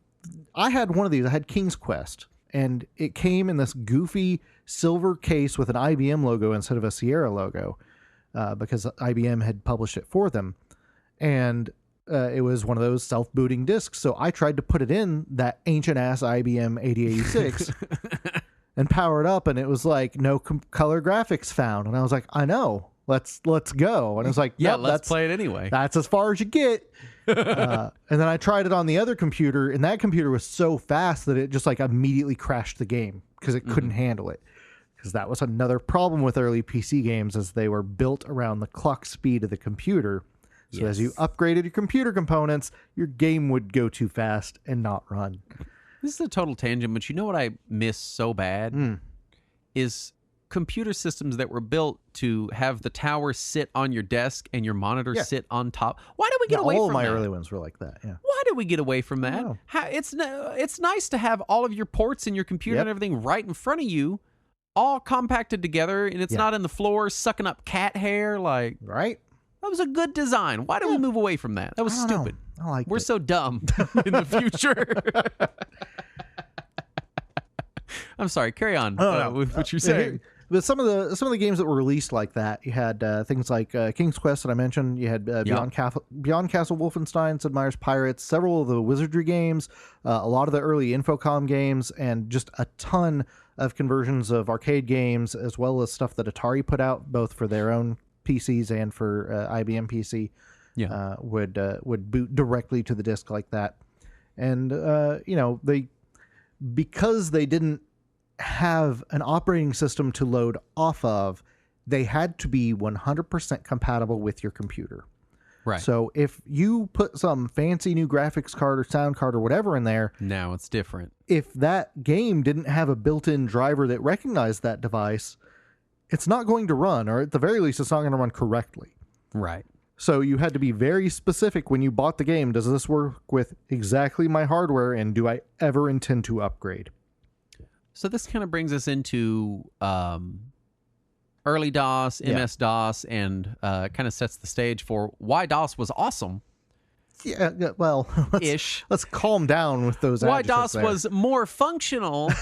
I had one of these. I had King's Quest, and it came in this goofy silver case with an IBM logo instead of a Sierra logo, because IBM had published it for them. And it was one of those self-booting disks. So I tried to put it in that ancient-ass IBM 8086 and power it up, and it was like, no color graphics found. And I was like, I know. Let's go. And I was like, yeah, nope, let's play it anyway. That's as far as you get. And then I tried it on the other computer, and that computer was so fast that it just like immediately crashed the game because it couldn't handle it. Because that was another problem with early PC games, is they were built around the clock speed of the computer. So as you upgraded your computer components, your game would go too fast and not run. This is a total tangent, but you know what I miss so bad? Is computer systems that were built to have the tower sit on your desk and your monitor sit on top. Why did we get away from that? All of my early ones were like that, yeah. Why did we get away from that? It's nice to have all of your ports in your computer and everything right in front of you, all compacted together, and it's not in the floor sucking up cat hair. Like, right? That was a good design. Why did we move away from that? That was stupid. We're so dumb in the future. I'm sorry. Carry on with what you're saying. But some of the games that were released like that, you had things like King's Quest that I mentioned. You had Beyond Castle Wolfenstein, Sid Meier's Pirates, several of the Wizardry games, a lot of the early Infocom games, and just a ton of conversions of arcade games, as well as stuff that Atari put out, both for their own PCs and for IBM PC. Would boot directly to the disk like that. And because they didn't have an operating system to load off of, they had to be 100% compatible with your computer. Right. So if you put some fancy new graphics card or sound card or whatever in there, now it's different. If that game didn't have a built-in driver that recognized that device, it's not going to run, or at the very least, it's not going to run correctly. Right. So you had to be very specific when you bought the game. Does this work with exactly my hardware, and do I ever intend to upgrade? So this kind of brings us into early DOS, MS-DOS, and kind of sets the stage for why DOS was awesome. Yeah, well, let's calm down with those Why adjectives DOS there. was more functional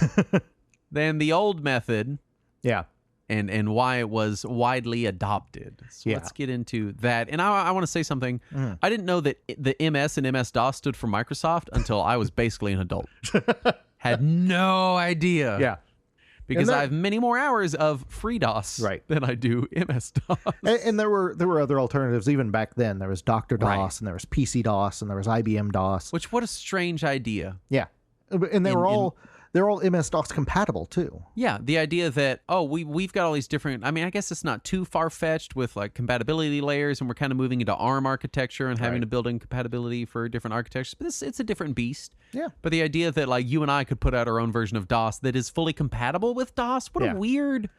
than the old method. Yeah. And why it was widely adopted. So let's get into that. And I want to say something. I didn't know that the MS and MS-DOS stood for Microsoft until I was basically an adult. Had no idea. Yeah. Because I have many more hours of free DOS than I do MS-DOS. And there were other alternatives even back then. There was Dr. DOS, and there was PC DOS, and there was IBM DOS. Which, what a strange idea. Yeah. And they're all MS-DOS compatible too. Yeah, the idea that, we've got all these different, I mean, I guess it's not too far-fetched with like compatibility layers, and we're kind of moving into ARM architecture and having to build in compatibility for different architectures, but it's a different beast. Yeah. But the idea that like you and I could put out our own version of DOS that is fully compatible with DOS, what a weird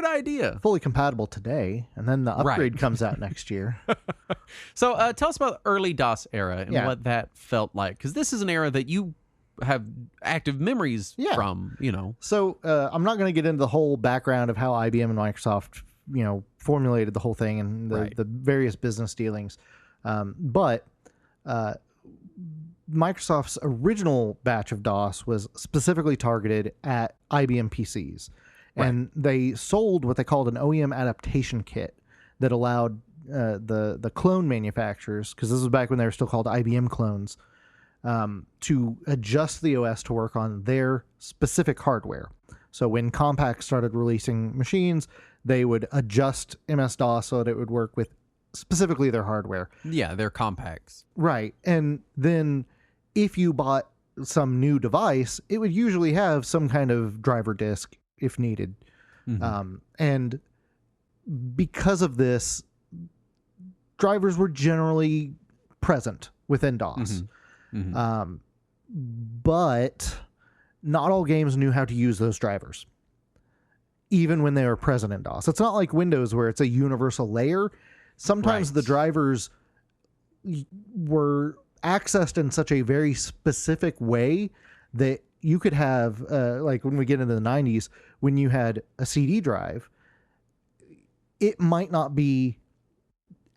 idea. Fully compatible today, and then the upgrade comes out next year. So tell us about the early DOS era and what that felt like, because this is an era that you have active memories from, So I'm not going to get into the whole background of how IBM and Microsoft, formulated the whole thing and the various business dealings. But Microsoft's original batch of DOS was specifically targeted at IBM PCs. And they sold what they called an OEM adaptation kit that allowed the clone manufacturers, because this was back when they were still called IBM clones, to adjust the OS to work on their specific hardware. So when Compaq started releasing machines, they would adjust MS-DOS so that it would work with specifically their hardware. Yeah, their Compaqs. Right. And then if you bought some new device, it would usually have some kind of driver disk if needed. Mm-hmm. And because of this, drivers were generally present within DOS. Mm-hmm. Mm-hmm. But not all games knew how to use those drivers, even when they were present in DOS. It's not like Windows where it's a universal layer. Sometimes the drivers were accessed in such a very specific way that you could have, like when we get into the 90s, when you had a CD drive, it might not be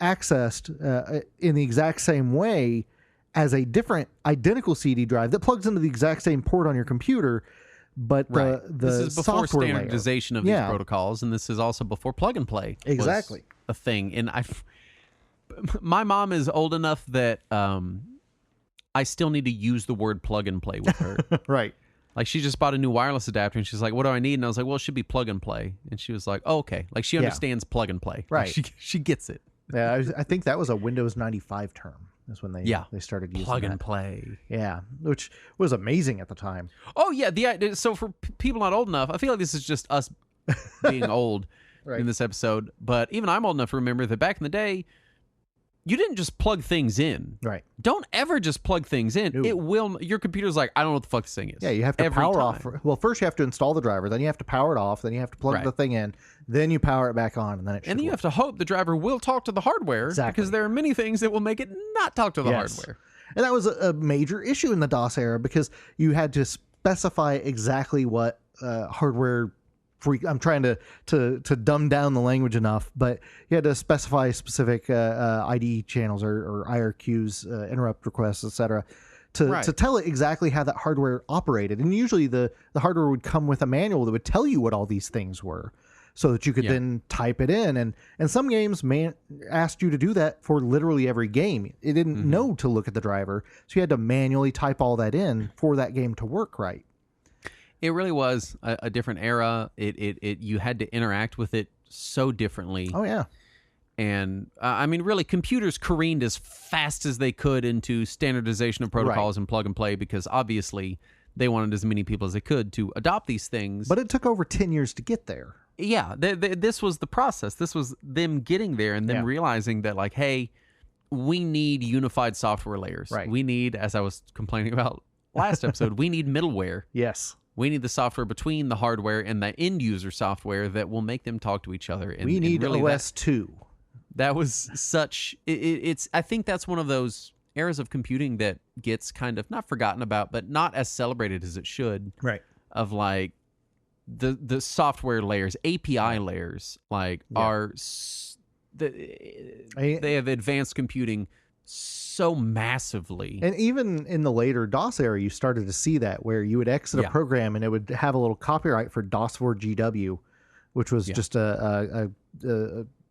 accessed in the exact same way as a different identical CD drive that plugs into the exact same port on your computer, but the this is before software standardization of these protocols, and this is also before plug and play. Exactly, was a thing. And my mom is old enough that I still need to use the word plug and play with her. Right. Like she just bought a new wireless adapter, and she's like, "What do I need?" And I was like, "Well, it should be plug and play." And she was like, "Oh, okay." Like she understands plug and play. Right. Like she gets it. Yeah, I think that was a Windows 95 term. That's when they started using plug and play. Yeah, which was amazing at the time. Oh yeah, so for people not old enough, I feel like this is just us being old in this episode. But even I'm old enough to remember that back in the day, you didn't just plug things in. Right. Don't ever just plug things in. No. It will. Your computer's like, I don't know what the fuck this thing is. Yeah, you have to power off. Well, first you have to install the driver, then you have to power it off, then you have to plug the thing in, then you power it back on, and then it should And then you work. have to hope the driver will talk to the hardware, because there are many things that will make it not talk to the hardware. And that was a major issue in the DOS era, because you had to specify exactly what hardware. I'm trying to dumb down the language enough, but you had to specify specific IDE channels or IRQs, interrupt requests, etc., to tell it exactly how that hardware operated. And usually the hardware would come with a manual that would tell you what all these things were, so that you could then type it in. And some games asked you to do that for literally every game. It didn't know to look at the driver, so you had to manually type all that in for that game to work right. It really was a different era. It you had to interact with it so differently. Oh yeah. And I mean, really, computers careened as fast as they could into standardization of protocols and plug and play, because obviously they wanted as many people as they could to adopt these things. But it took over 10 years to get there. Yeah, this was the process. This was them getting there and them realizing that, like, hey, we need unified software layers. Right. We need, as I was complaining about last episode, we need middleware. Yes. We need the software between the hardware and the end user software that will make them talk to each other. And we need really OS 2. That was such. It's. I think that's one of those eras of computing that gets kind of not forgotten about, but not as celebrated as it should. Right. Of like the software layers, API layers, like they have advanced computing so massively. And even in the later DOS era, you started to see that where you would exit a program and it would have a little copyright for DOS4GW, which was just a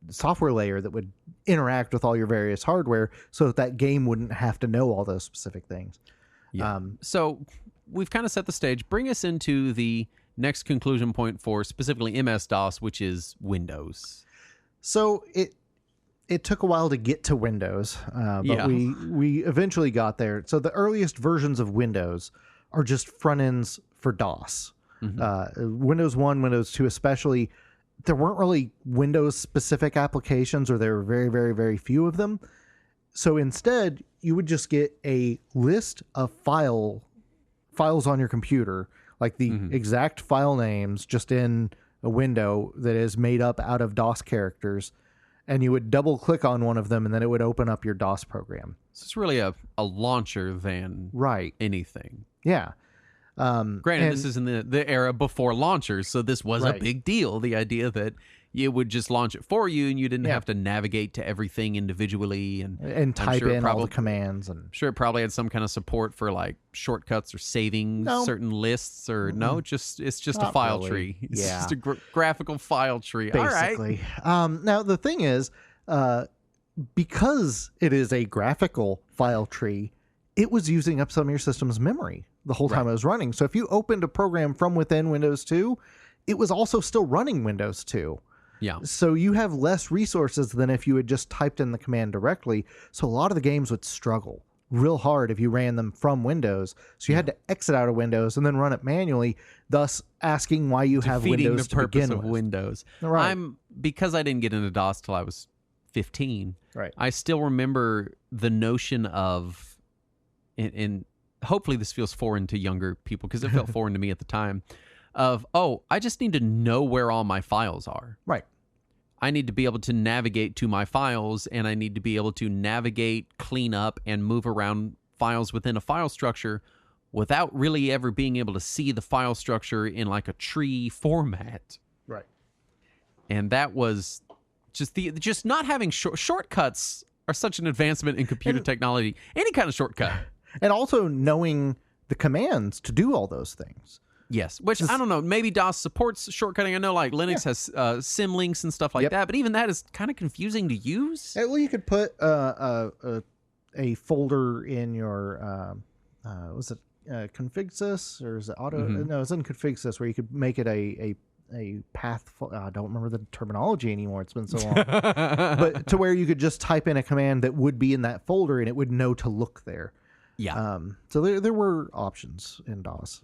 software layer that would interact with all your various hardware so that game wouldn't have to know all those specific things. Yeah. So we've kind of set the stage. Bring us into the next conclusion point for specifically MS-DOS, which is Windows. So it took a while to get to Windows, but we eventually got there. So the earliest versions of Windows are just front ends for DOS. Windows 1, Windows 2 especially, there weren't really Windows-specific applications, or there were very, very, very few of them. So instead, you would just get a list of files on your computer, like the exact file names just in a window that is made up out of DOS characters, and you would double-click on one of them, and then it would open up your DOS program. So it's really a launcher than anything. Yeah. Granted, this is in the era before launchers, so this was a big deal. The idea that it would just launch it for you, and you didn't have to navigate to everything individually and type in all the commands. And I'm sure it probably had some kind of support for like shortcuts or saving certain lists, or it's just Not a file really. tree. It's just a graphical file tree. Basically. All right. Now the thing is, because it is a graphical file tree, it was using up some of your system's memory the whole time it was running. So if you opened a program from within Windows 2, it was also still running Windows 2. Yeah. So you have less resources than if you had just typed in the command directly. So a lot of the games would struggle real hard if you ran them from Windows. So you had to exit out of Windows and then run it manually, thus asking why you have Windows to begin with. Windows. Right. Because I didn't get into DOS till I was 15. Right. I still remember the notion of, and hopefully this feels foreign to younger people because it felt foreign to me at the time, of, I just need to know where all my files are. Right. I need to be able to navigate to my files, and I need to be able to navigate, clean up, and move around files within a file structure without really ever being able to see the file structure in like a tree format. Right. And that was just not having shortcuts are such an advancement in computer technology. Any kind of shortcut. And also knowing the commands to do all those things. Yes, which I don't know. Maybe DOS supports shortcutting. I know like Linux has symlinks and stuff like that, but even that is kind of confusing to use. Well, you could put a folder in your, was it config.sys, or is it auto? No, it's in config.sys where you could make it a path. I don't remember the terminology anymore. It's been so long. But to where you could just type in a command that would be in that folder and it would know to look there. Yeah. So there were options in DOS.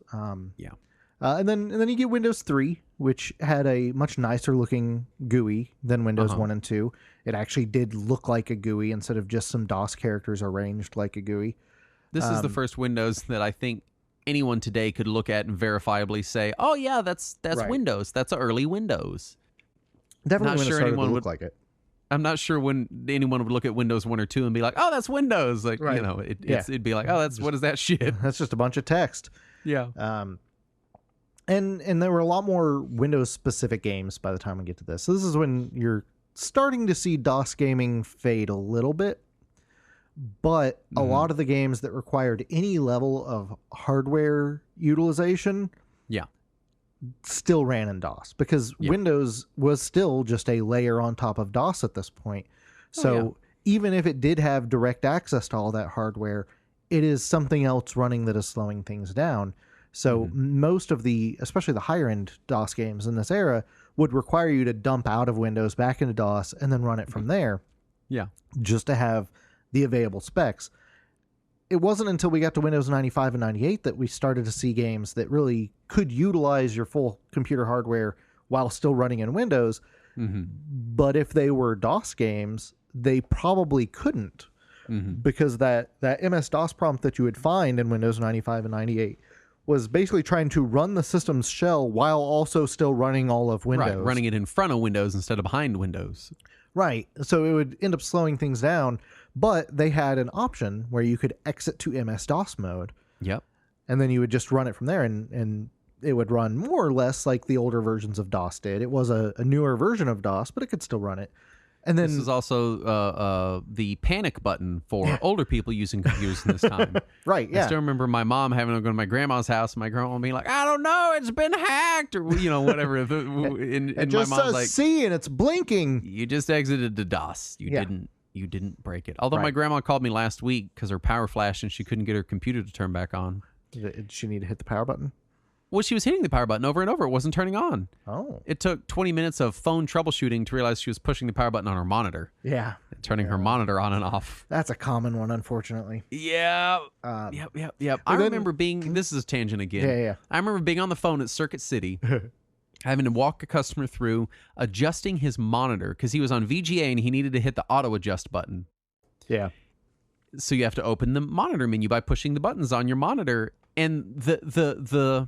And then you get Windows 3, which had a much nicer looking GUI than Windows 1 and 2. It actually did look like a GUI instead of just some DOS characters arranged like a GUI. This is the first Windows that I think anyone today could look at and verifiably say, "Oh yeah, that's Windows. That's early Windows." Definitely not sure anyone would look like it. I'm not sure when anyone would look at Windows 1 or 2 and be like, "Oh, that's Windows." Like, it'd be like, "Oh, what is that shit?" That's just a bunch of text. Yeah. And there were a lot more Windows specific games by the time we get to this. So this is when you're starting to see DOS gaming fade a little bit. But a lot of the games that required any level of hardware utilization still ran in DOS, because Windows was still just a layer on top of DOS at this point. So even if it did have direct access to all that hardware, it is something else running that is slowing things down. So most of especially the higher end DOS games in this era would require you to dump out of Windows back into DOS and then run it from there. Yeah. Just to have the available specs. It wasn't until we got to Windows 95 and 98 that we started to see games that really could utilize your full computer hardware while still running in Windows. But if they were DOS games, they probably couldn't, because that MS-DOS prompt that you would find in Windows 95 and 98 was basically trying to run the system's shell while also still running all of Windows. Right, running it in front of Windows instead of behind Windows. Right. So it would end up slowing things down, but they had an option where you could exit to MS-DOS mode. Yep. And then you would just run it from there, and it would run more or less like the older versions of DOS did. It was a newer version of DOS, but it could still run it. And then this is also the panic button for older people using computers in this time. Right, yeah. I still remember my mom having to go to my grandma's house, and my grandma being like, I don't know, it's been hacked, or, whatever. And it just my mom's says like, C and it's blinking. You just exited to DOS. You didn't break it. Although my grandma called me last week because her power flashed and she couldn't get her computer to turn back on. Did she need to hit the power button? Well, she was hitting the power button over and over. It wasn't turning on. Oh. It took 20 minutes of phone troubleshooting to realize she was pushing the power button on her monitor. Yeah. Turning her monitor on and off. That's a common one, unfortunately. Yeah. Yep. I remember being, this is a tangent again. Yeah. I remember being on the phone at Circuit City, having to walk a customer through adjusting his monitor because he was on VGA and he needed to hit the auto adjust button. Yeah. So you have to open the monitor menu by pushing the buttons on your monitor. And the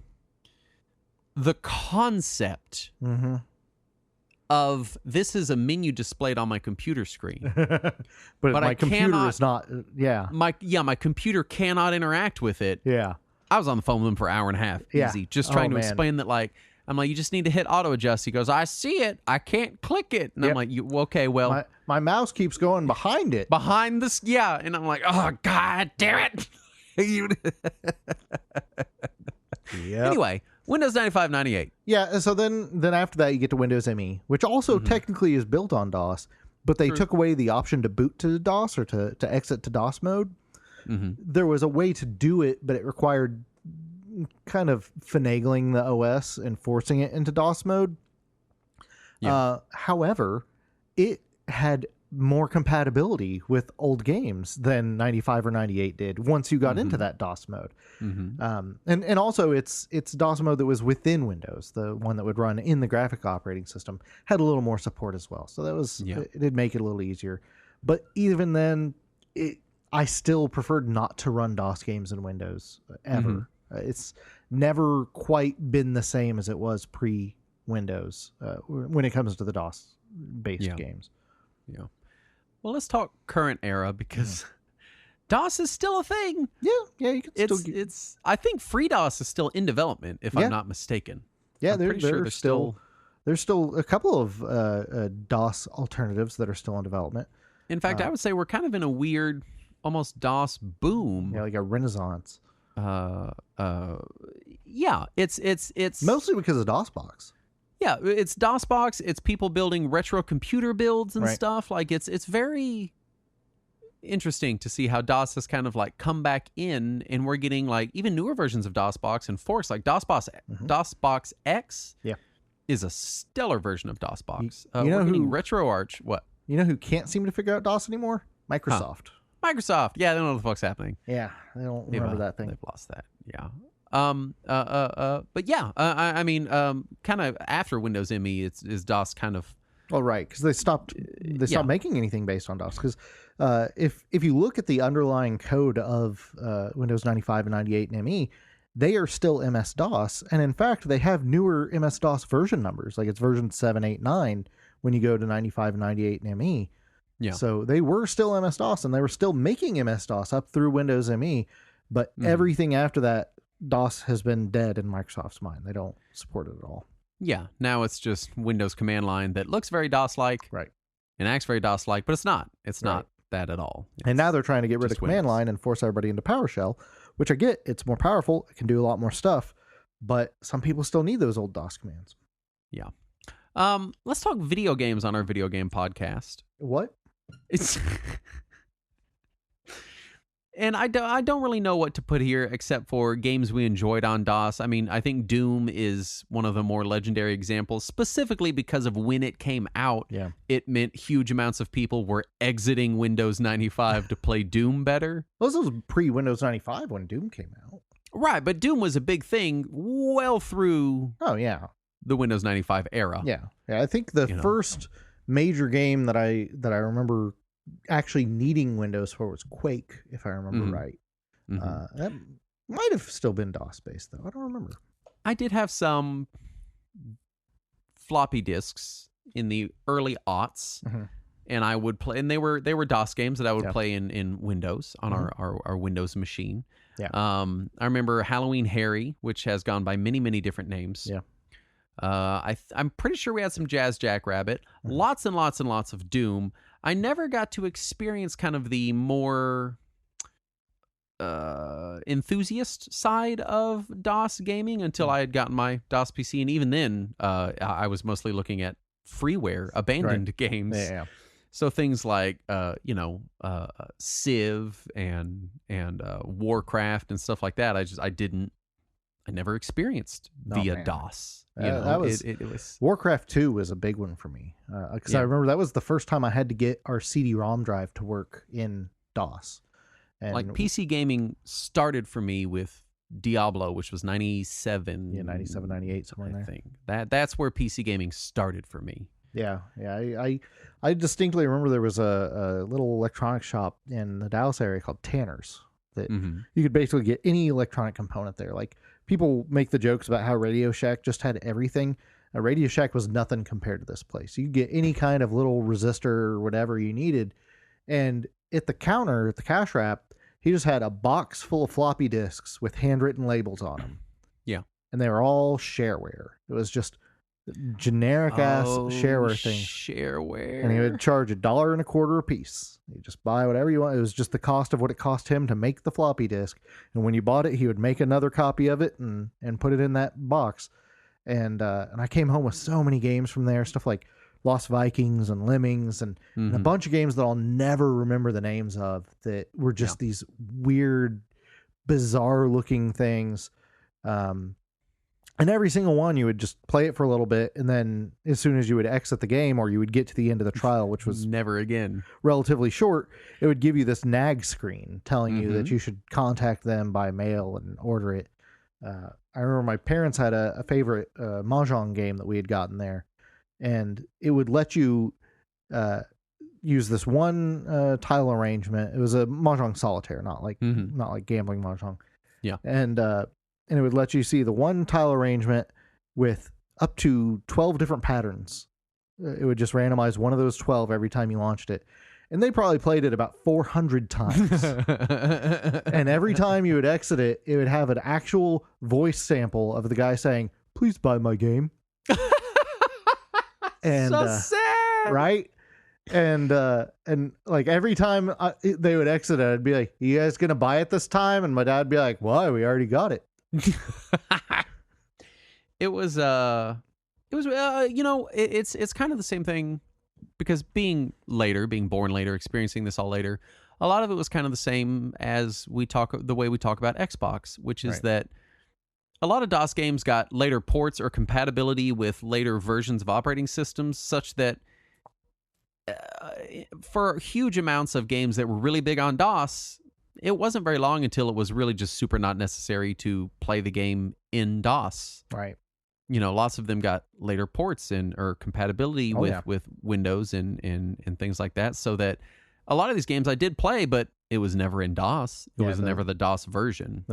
concept of this is a menu displayed on my computer screen, but my computer is not. My computer cannot interact with it. Yeah, I was on the phone with him for an hour and a half, easy, just trying to explain that. Like, I'm like, you just need to hit auto adjust. He goes, I see it, I can't click it, and I'm like, okay, well, my mouse keeps going behind it, behind this, and I'm like, oh god damn it. Anyway, Windows 95, 98. Yeah, so then after that you get to Windows ME, which also technically is built on DOS, but they took away the option to boot to DOS or to exit to DOS mode. There was a way to do it, but it required kind of finagling the OS and forcing it into DOS mode. However, it had more compatibility with old games than 95 or 98 did once you got into that DOS mode. And also it's DOS mode that was within Windows, the one that would run in the graphic operating system, had a little more support as well. So that was, it did make it a little easier. But even then, I still preferred not to run DOS games in Windows ever. It's never quite been the same as it was pre-Windows when it comes to the DOS-based games. Yeah. Well, let's talk current era because DOS is still a thing. Yeah, you can still. It's. I think FreeDOS is still in development, if I'm not mistaken. Yeah, there's still a couple of DOS alternatives that are still in development. In fact, I would say we're kind of in a weird, almost DOS boom. Yeah, like a renaissance. Yeah, it's mostly because of DOSBox. Yeah, it's DOSBox. It's people building retro computer builds and stuff. Like it's very interesting to see how DOS has kind of like come back in, and we're getting like even newer versions of DOSBox and forks like DOSBox X. Yeah, is a stellar version of DOSBox. You know we're getting who RetroArch? What? You know who can't seem to figure out DOS anymore? Microsoft. Microsoft. Yeah, they don't know what the fuck's happening. Yeah, they don't remember that thing. They've lost that. Yeah. But yeah, I mean, kind of after Windows ME, is DOS kind of. Well, right, because they stopped making anything based on DOS. Because if you look at the underlying code of Windows 95 and 98 and ME, they are still MS-DOS, and in fact, they have newer MS-DOS version numbers. Like it's version 7, 8, 9 when you go to 95 and 98 and ME. Yeah. So they were still MS-DOS, and they were still making MS-DOS up through Windows ME, but everything after that, DOS has been dead in Microsoft's mind. They don't support it at all. Yeah, now it's just Windows command line that looks very DOS-like, right, and acts very DOS-like, but it's not. It's not that at all. And now they're trying to get rid of command line and force everybody into PowerShell, which I get. It's more powerful. It can do a lot more stuff, but some people still need those old DOS commands. Yeah. Let's talk video games on our video game podcast. What? It's and I don't really know what to put here except for games we enjoyed on DOS. I mean, I think Doom is one of the more legendary examples, specifically because of when it came out. Yeah. It meant huge amounts of people were exiting Windows 95 to play Doom better. Well, this was pre-Windows 95 when Doom came out. Right, but Doom was a big thing well through the Windows 95 era. Yeah. I think the first major game that I remember actually needing Windows for was Quake, if I remember right. That might have still been DOS based though. I don't remember. I did have some floppy disks in the early aughts and I would play, and they were DOS games that I would play in Windows on our Windows machine. Yeah. I remember Halloween Harry, which has gone by many, many different names. Yeah. I'm pretty sure we had some Jazz Jackrabbit, lots and lots and lots of Doom. I never got to experience kind of the more enthusiast side of DOS gaming until I had gotten my DOS PC, and even then, I was mostly looking at freeware, abandoned games. Yeah. So things like Civ and Warcraft and stuff like that. I never experienced via DOS. That was Warcraft 2 was a big one for me because I remember that was the first time I had to get our CD-ROM drive to work in DOS. And like PC gaming started for me with Diablo, which was 97. Yeah, 97, 98, somewhere in there. I think that's where PC gaming started for me. Yeah. I distinctly remember there was a little electronics shop in the Dallas area called Tanner's that you could basically get any electronic component there. Like, people make the jokes about how Radio Shack just had everything. Radio Shack was nothing compared to this place. You could get any kind of little resistor or whatever you needed. And at the counter, at the cash wrap, he just had a box full of floppy disks with handwritten labels on them. Yeah. And they were all shareware. It was just generic ass shareware thing. Shareware. And he would charge $1.25 a piece. You just buy whatever you want. It was just the cost of what it cost him to make the floppy disk. And when you bought it, he would make another copy of it and put it in that box. And I came home with so many games from there, stuff like Lost Vikings and Lemmings and a bunch of games that I'll never remember the names of that were just these weird, bizarre looking things. And every single one, you would just play it for a little bit, and then as soon as you would exit the game or you would get to the end of the trial, which was never again relatively short, it would give you this nag screen telling you that you should contact them by mail and order it. I remember my parents had a favorite Mahjong game that we had gotten there, and it would let you use this one tile arrangement. It was a Mahjong solitaire, not like gambling Mahjong. Yeah. And it would let you see the one tile arrangement with up to 12 different patterns. It would just randomize one of those 12 every time you launched it. And they probably played it about 400 times. And every time you would exit it, it would have an actual voice sample of the guy saying, "Please buy my game." And so sad. Right? And like every time they would exit it, I'd be like, "You guys going to buy it this time?" And my dad would be like, "Why? We already got it." It was it's kind of the same thing, because being born later, experiencing this all later, a lot of it was kind of the same as the way we talk about Xbox, which is that a lot of DOS games got later ports or compatibility with later versions of operating systems, such that for huge amounts of games that were really big on DOS, it wasn't very long until it was really just super not necessary to play the game in DOS. Right. Lots of them got later ports or compatibility with Windows and things like that, so that a lot of these games I did play, but it was never in DOS. It was never the DOS version.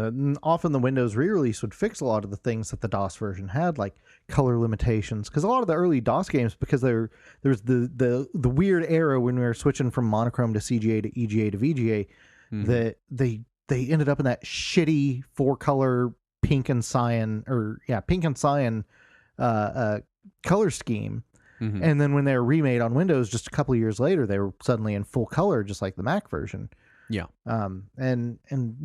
Often the Windows re-release would fix a lot of the things that the DOS version had, like color limitations. Because a lot of the early DOS games, because there was the weird era when we were switching from monochrome to CGA to EGA to VGA, that they ended up in that shitty 4-color pink and cyan color scheme. And then when they were remade on Windows just a couple of years later, they were suddenly in full color, just like the Mac version. Yeah. And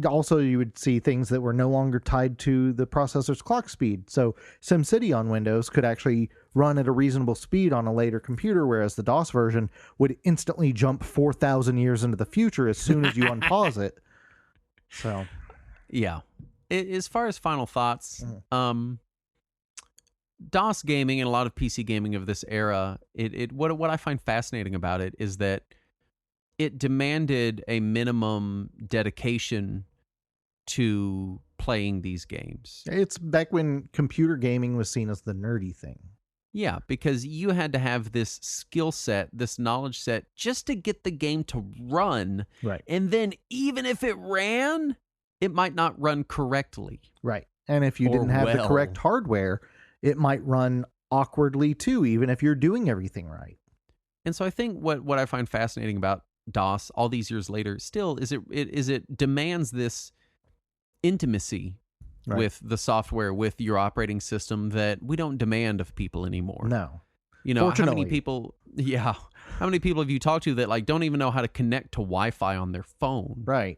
also you would see things that were no longer tied to the processor's clock speed. So SimCity on Windows could actually run at a reasonable speed on a later computer, whereas the DOS version would instantly jump 4,000 years into the future as soon as you unpause it. So, yeah. As far as final thoughts, DOS gaming and a lot of PC gaming of this era, what I find fascinating about it is that it demanded a minimum dedication to playing these games. It's back when computer gaming was seen as the nerdy thing. Yeah, because you had to have this skill set, this knowledge set, just to get the game to run. Right. And then even if it ran, it might not run correctly. Right. And if you didn't have the correct hardware, it might run awkwardly too, even if you're doing everything right. And so I think what I find fascinating about DOS all these years later still is it demands this intimacy with the software, with your operating system that we don't demand of people anymore. No. You know, how many people have you talked to that like don't even know how to connect to Wi-Fi on their phone? Right.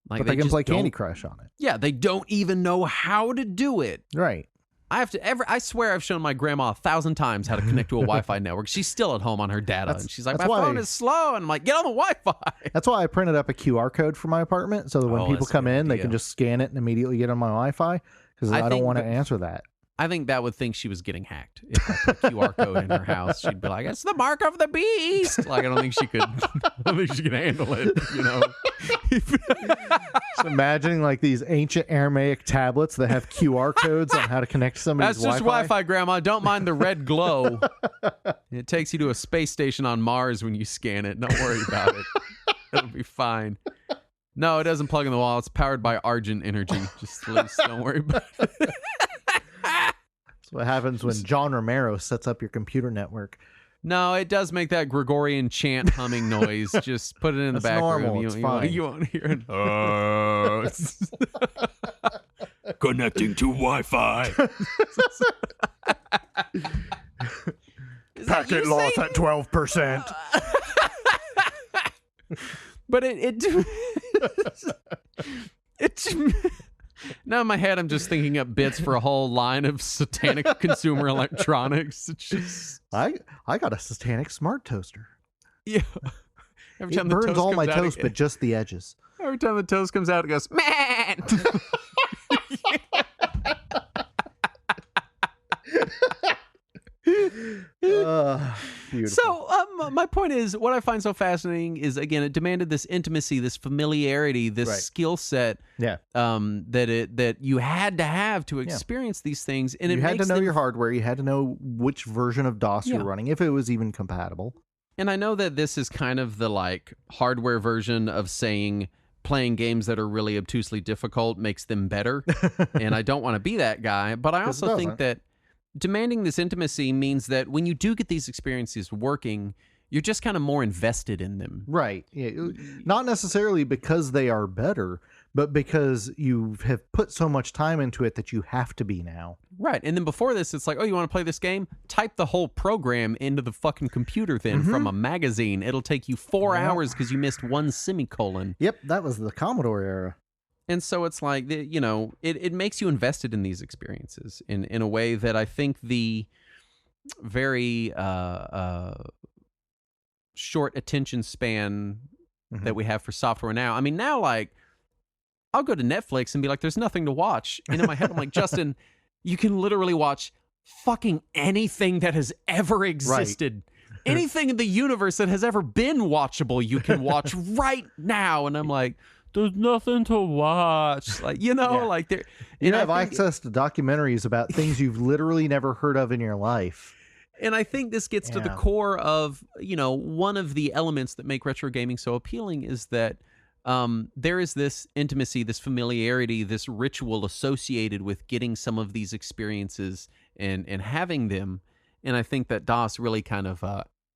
Like but they can play Candy Crush on it. Yeah, they don't even know how to do it. Right. I swear I've shown my grandma 1,000 times how to connect to a Wi-Fi network. She's still at home on her data, and she's like, my phone is slow. And I'm like, get on the Wi-Fi. That's why I printed up a QR code for my apartment, so that when people come in, they can just scan it and immediately get on my Wi-Fi, because I don't want to answer that. I think that would think she was getting hacked. If I put a QR code in her house, she'd be like, "It's the mark of the beast." Like, I don't think she could. I don't think she could handle it. You know. Just imagining like these ancient Aramaic tablets that have QR codes on how to connect to somebody's Wi-Fi. That's just Wi-Fi, Grandma. Don't mind the red glow. It takes you to a space station on Mars when you scan it. Don't worry about it. It'll be fine. No, it doesn't plug in the wall. It's powered by Argent Energy. Just please don't worry about it. That's what happens when John Romero sets up your computer network. No, it does make that Gregorian chant humming noise. Just put it in the background. Normal. It's fine. You won't hear it. Connecting to Wi-Fi. Packet loss at 12%. But it now in my head, I'm just thinking up bits for a whole line of satanic consumer electronics. It's just I got a satanic smart toaster. Yeah. Every time it burns all my toast, but just the edges. Every time the toast comes out, it goes, man. So my point is, what I find so fascinating is, again, it demanded this intimacy, this familiarity, this skill set that you had to have to experience these things. And you had to know your hardware. You had to know which version of DOS you were running, if it was even compatible. And I know that this is kind of the like hardware version of saying playing games that are really obtusely difficult makes them better. And I don't want to be that guy, but I also think that demanding this intimacy means that when you do get these experiences working, you're just kind of more invested in them. Right. Yeah. Not necessarily because they are better, but because you have put so much time into it that you have to be now. Right. And then before this, it's like, oh, you want to play this game? Type the whole program into the fucking computer then from a magazine. It'll take you 4 hours because you missed one semicolon. Yep. That was the Commodore era. And so it's like, you know, it makes you invested in these experiences in a way that I think the very short attention span that we have for software now. I mean, now, like, I'll go to Netflix and be like, there's nothing to watch. And in my head, I'm like, Justin, you can literally watch fucking anything that has ever existed. Right. Anything in the universe that has ever been watchable, you can watch right now. And I'm like, there's nothing to watch. Like, you know, like there. You have access to documentaries about things you've literally never heard of in your life. And I think this gets to the core of, you know, one of the elements that make retro gaming so appealing is that there is this intimacy, this familiarity, this ritual associated with getting some of these experiences and having them. And I think that DOS really kind of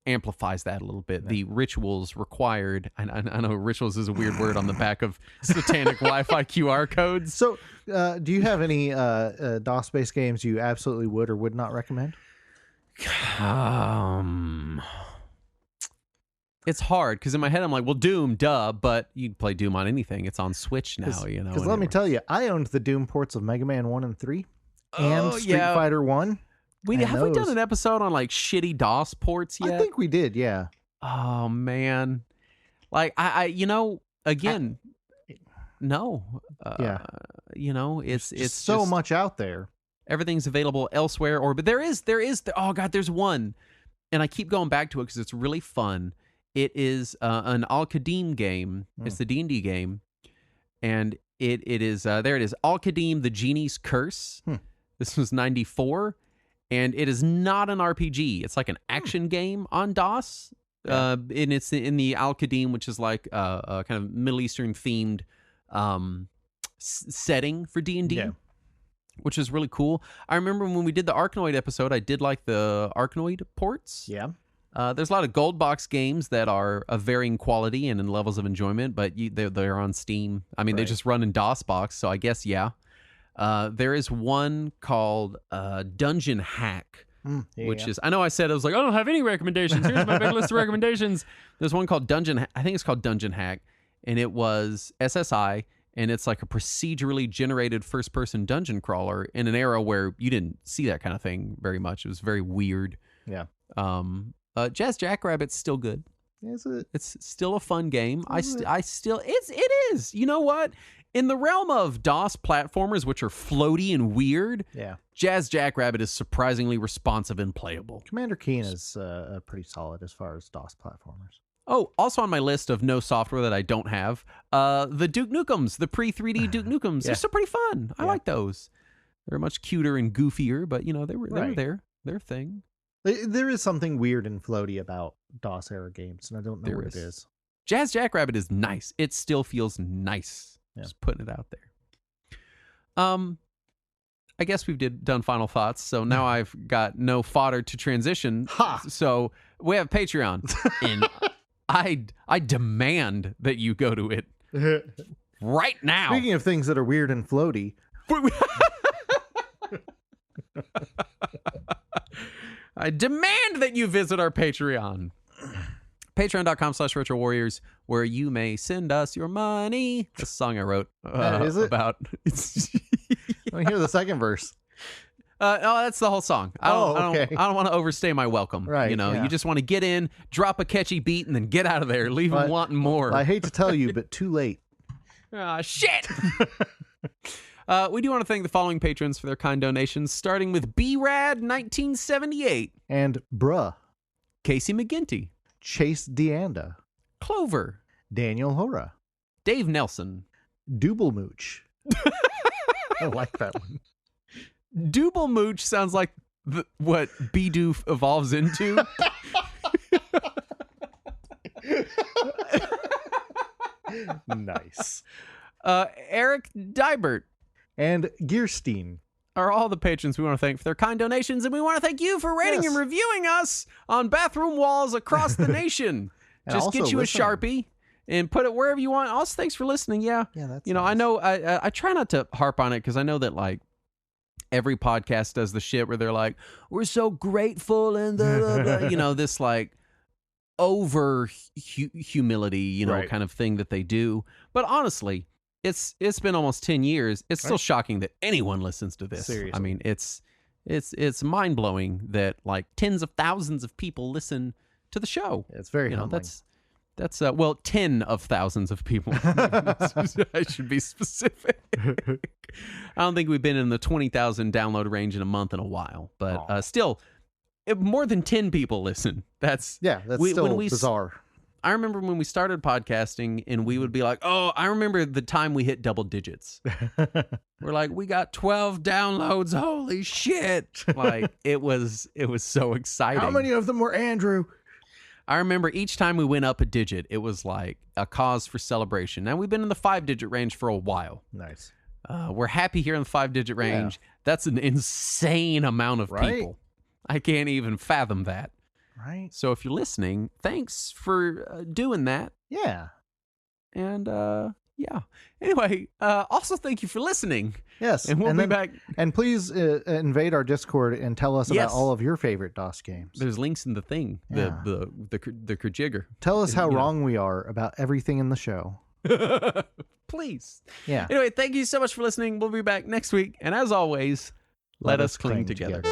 amplifies that a little bit. Yeah. The rituals required. I know rituals is a weird word on the back of satanic Wi-Fi QR codes. So do you have any DOS-based games you absolutely would or would not recommend? It's hard because in my head I'm like, well, Doom, duh, but you can play Doom on anything. It's on Switch now, you know. Because let me tell you, I owned the Doom ports of Mega Man 1 and 3 and Street Fighter 1. Have we done an episode on like shitty DOS ports yet? I think we did, yeah. Oh man, like I you know, again, no, you know, it's so just much out there. Everything's available elsewhere, but there is. Oh god, there's one, and I keep going back to it because it's really fun. It is an Al-Qadim game. It's the D&D game, and it is there. It is Al-Qadim: The Genie's Curse. This was 94. And it is not an RPG. It's like an action game on DOS. And it's in the Al-Qadim, which is like a kind of Middle Eastern themed setting for D&D, which is really cool. I remember when we did the Arkanoid episode, I did like the Arkanoid ports. Yeah. There's a lot of gold box games that are of varying quality and in levels of enjoyment, but they're on Steam. I mean, They just run in DOSBox, so I guess, yeah. There is one called Dungeon Hack, which is, I know I said, I was like, I don't have any recommendations. Here's my big list of recommendations. There's one called I think it's called Dungeon Hack, and it was SSI, and it's like a procedurally generated first-person dungeon crawler in an era where you didn't see that kind of thing very much. It was very weird. Yeah. Jazz Jackrabbit's still good. Is it? It's still a fun game. It is. You know what? In the realm of DOS platformers, which are floaty and weird, Jazz Jackrabbit is surprisingly responsive and playable. Commander Keen is pretty solid as far as DOS platformers. Oh, also on my list of no software that I don't have, the Duke Nukems, the pre-3D Duke Nukems. They're still pretty fun. I like those. They're much cuter and goofier, but they were there. Their thing. There is something weird and floaty about DOS era games, and I don't know what it is. Jazz Jackrabbit is nice. It still feels nice. Yeah. Just putting it out there. I guess we've done final thoughts, so now I've got no fodder to transition. So we have Patreon, and I demand that you go to it right now. Speaking of things that are weird and floaty. I demand that you visit our Patreon. Patreon.com/Retro Warriors, where you may send us your money. That's a song I wrote is it? About. Let me hear the second verse. No, that's the whole song. I don't want to overstay my welcome. Right. You just want to get in, drop a catchy beat, and then get out of there. Leave them wanting more. I hate to tell you, but too late. Shit. We do want to thank the following patrons for their kind donations, starting with B-Rad 1978. And Bruh. Casey McGinty. Chase Deanda. Clover. Daniel Hora. Dave Nelson. Double Mooch. I like that one. Double Mooch sounds like what Bidoof evolves into. Nice. Eric Dybert. And Gearstein are all the patrons we want to thank for their kind donations, and we want to thank you for rating and reviewing us on bathroom walls across the nation. Just get you a Sharpie and put it wherever you want. Also, thanks for listening. Yeah, that's nice. I know I try not to harp on it because I know that like every podcast does the shit where they're like, we're so grateful and this like over humility, kind of thing that they do. But honestly, it's been almost 10 years. It's still shocking that anyone listens to this. Seriously. I mean, it's mind-blowing that like tens of thousands of people listen to the show. It's very humbling. That's 10 of thousands of people. I should be specific. I don't think we've been in the 20,000 download range in a month in a while, but still more than 10 people listen. That's still bizarre. I remember when we started podcasting and we would be like, oh, I remember the time we hit double digits. We're like, we got 12 downloads. Holy shit. Like it was so exciting. How many of them were Andrew? I remember each time we went up a digit, it was like a cause for celebration. Now we've been in the 5-digit range for a while. Nice. We're happy here in the 5-digit range. Yeah. That's an insane amount of people. I can't even fathom that. Right. So if you're listening, thanks for doing that. Yeah. And anyway, also thank you for listening. Yes. And we'll be back. And please invade our Discord and tell us about all of your favorite DOS games. There's links in the thing, the Kerjigger. Tell us how wrong we are about everything in the show. Please. Yeah. Anyway, thank you so much for listening. We'll be back next week. And as always, let us cling together.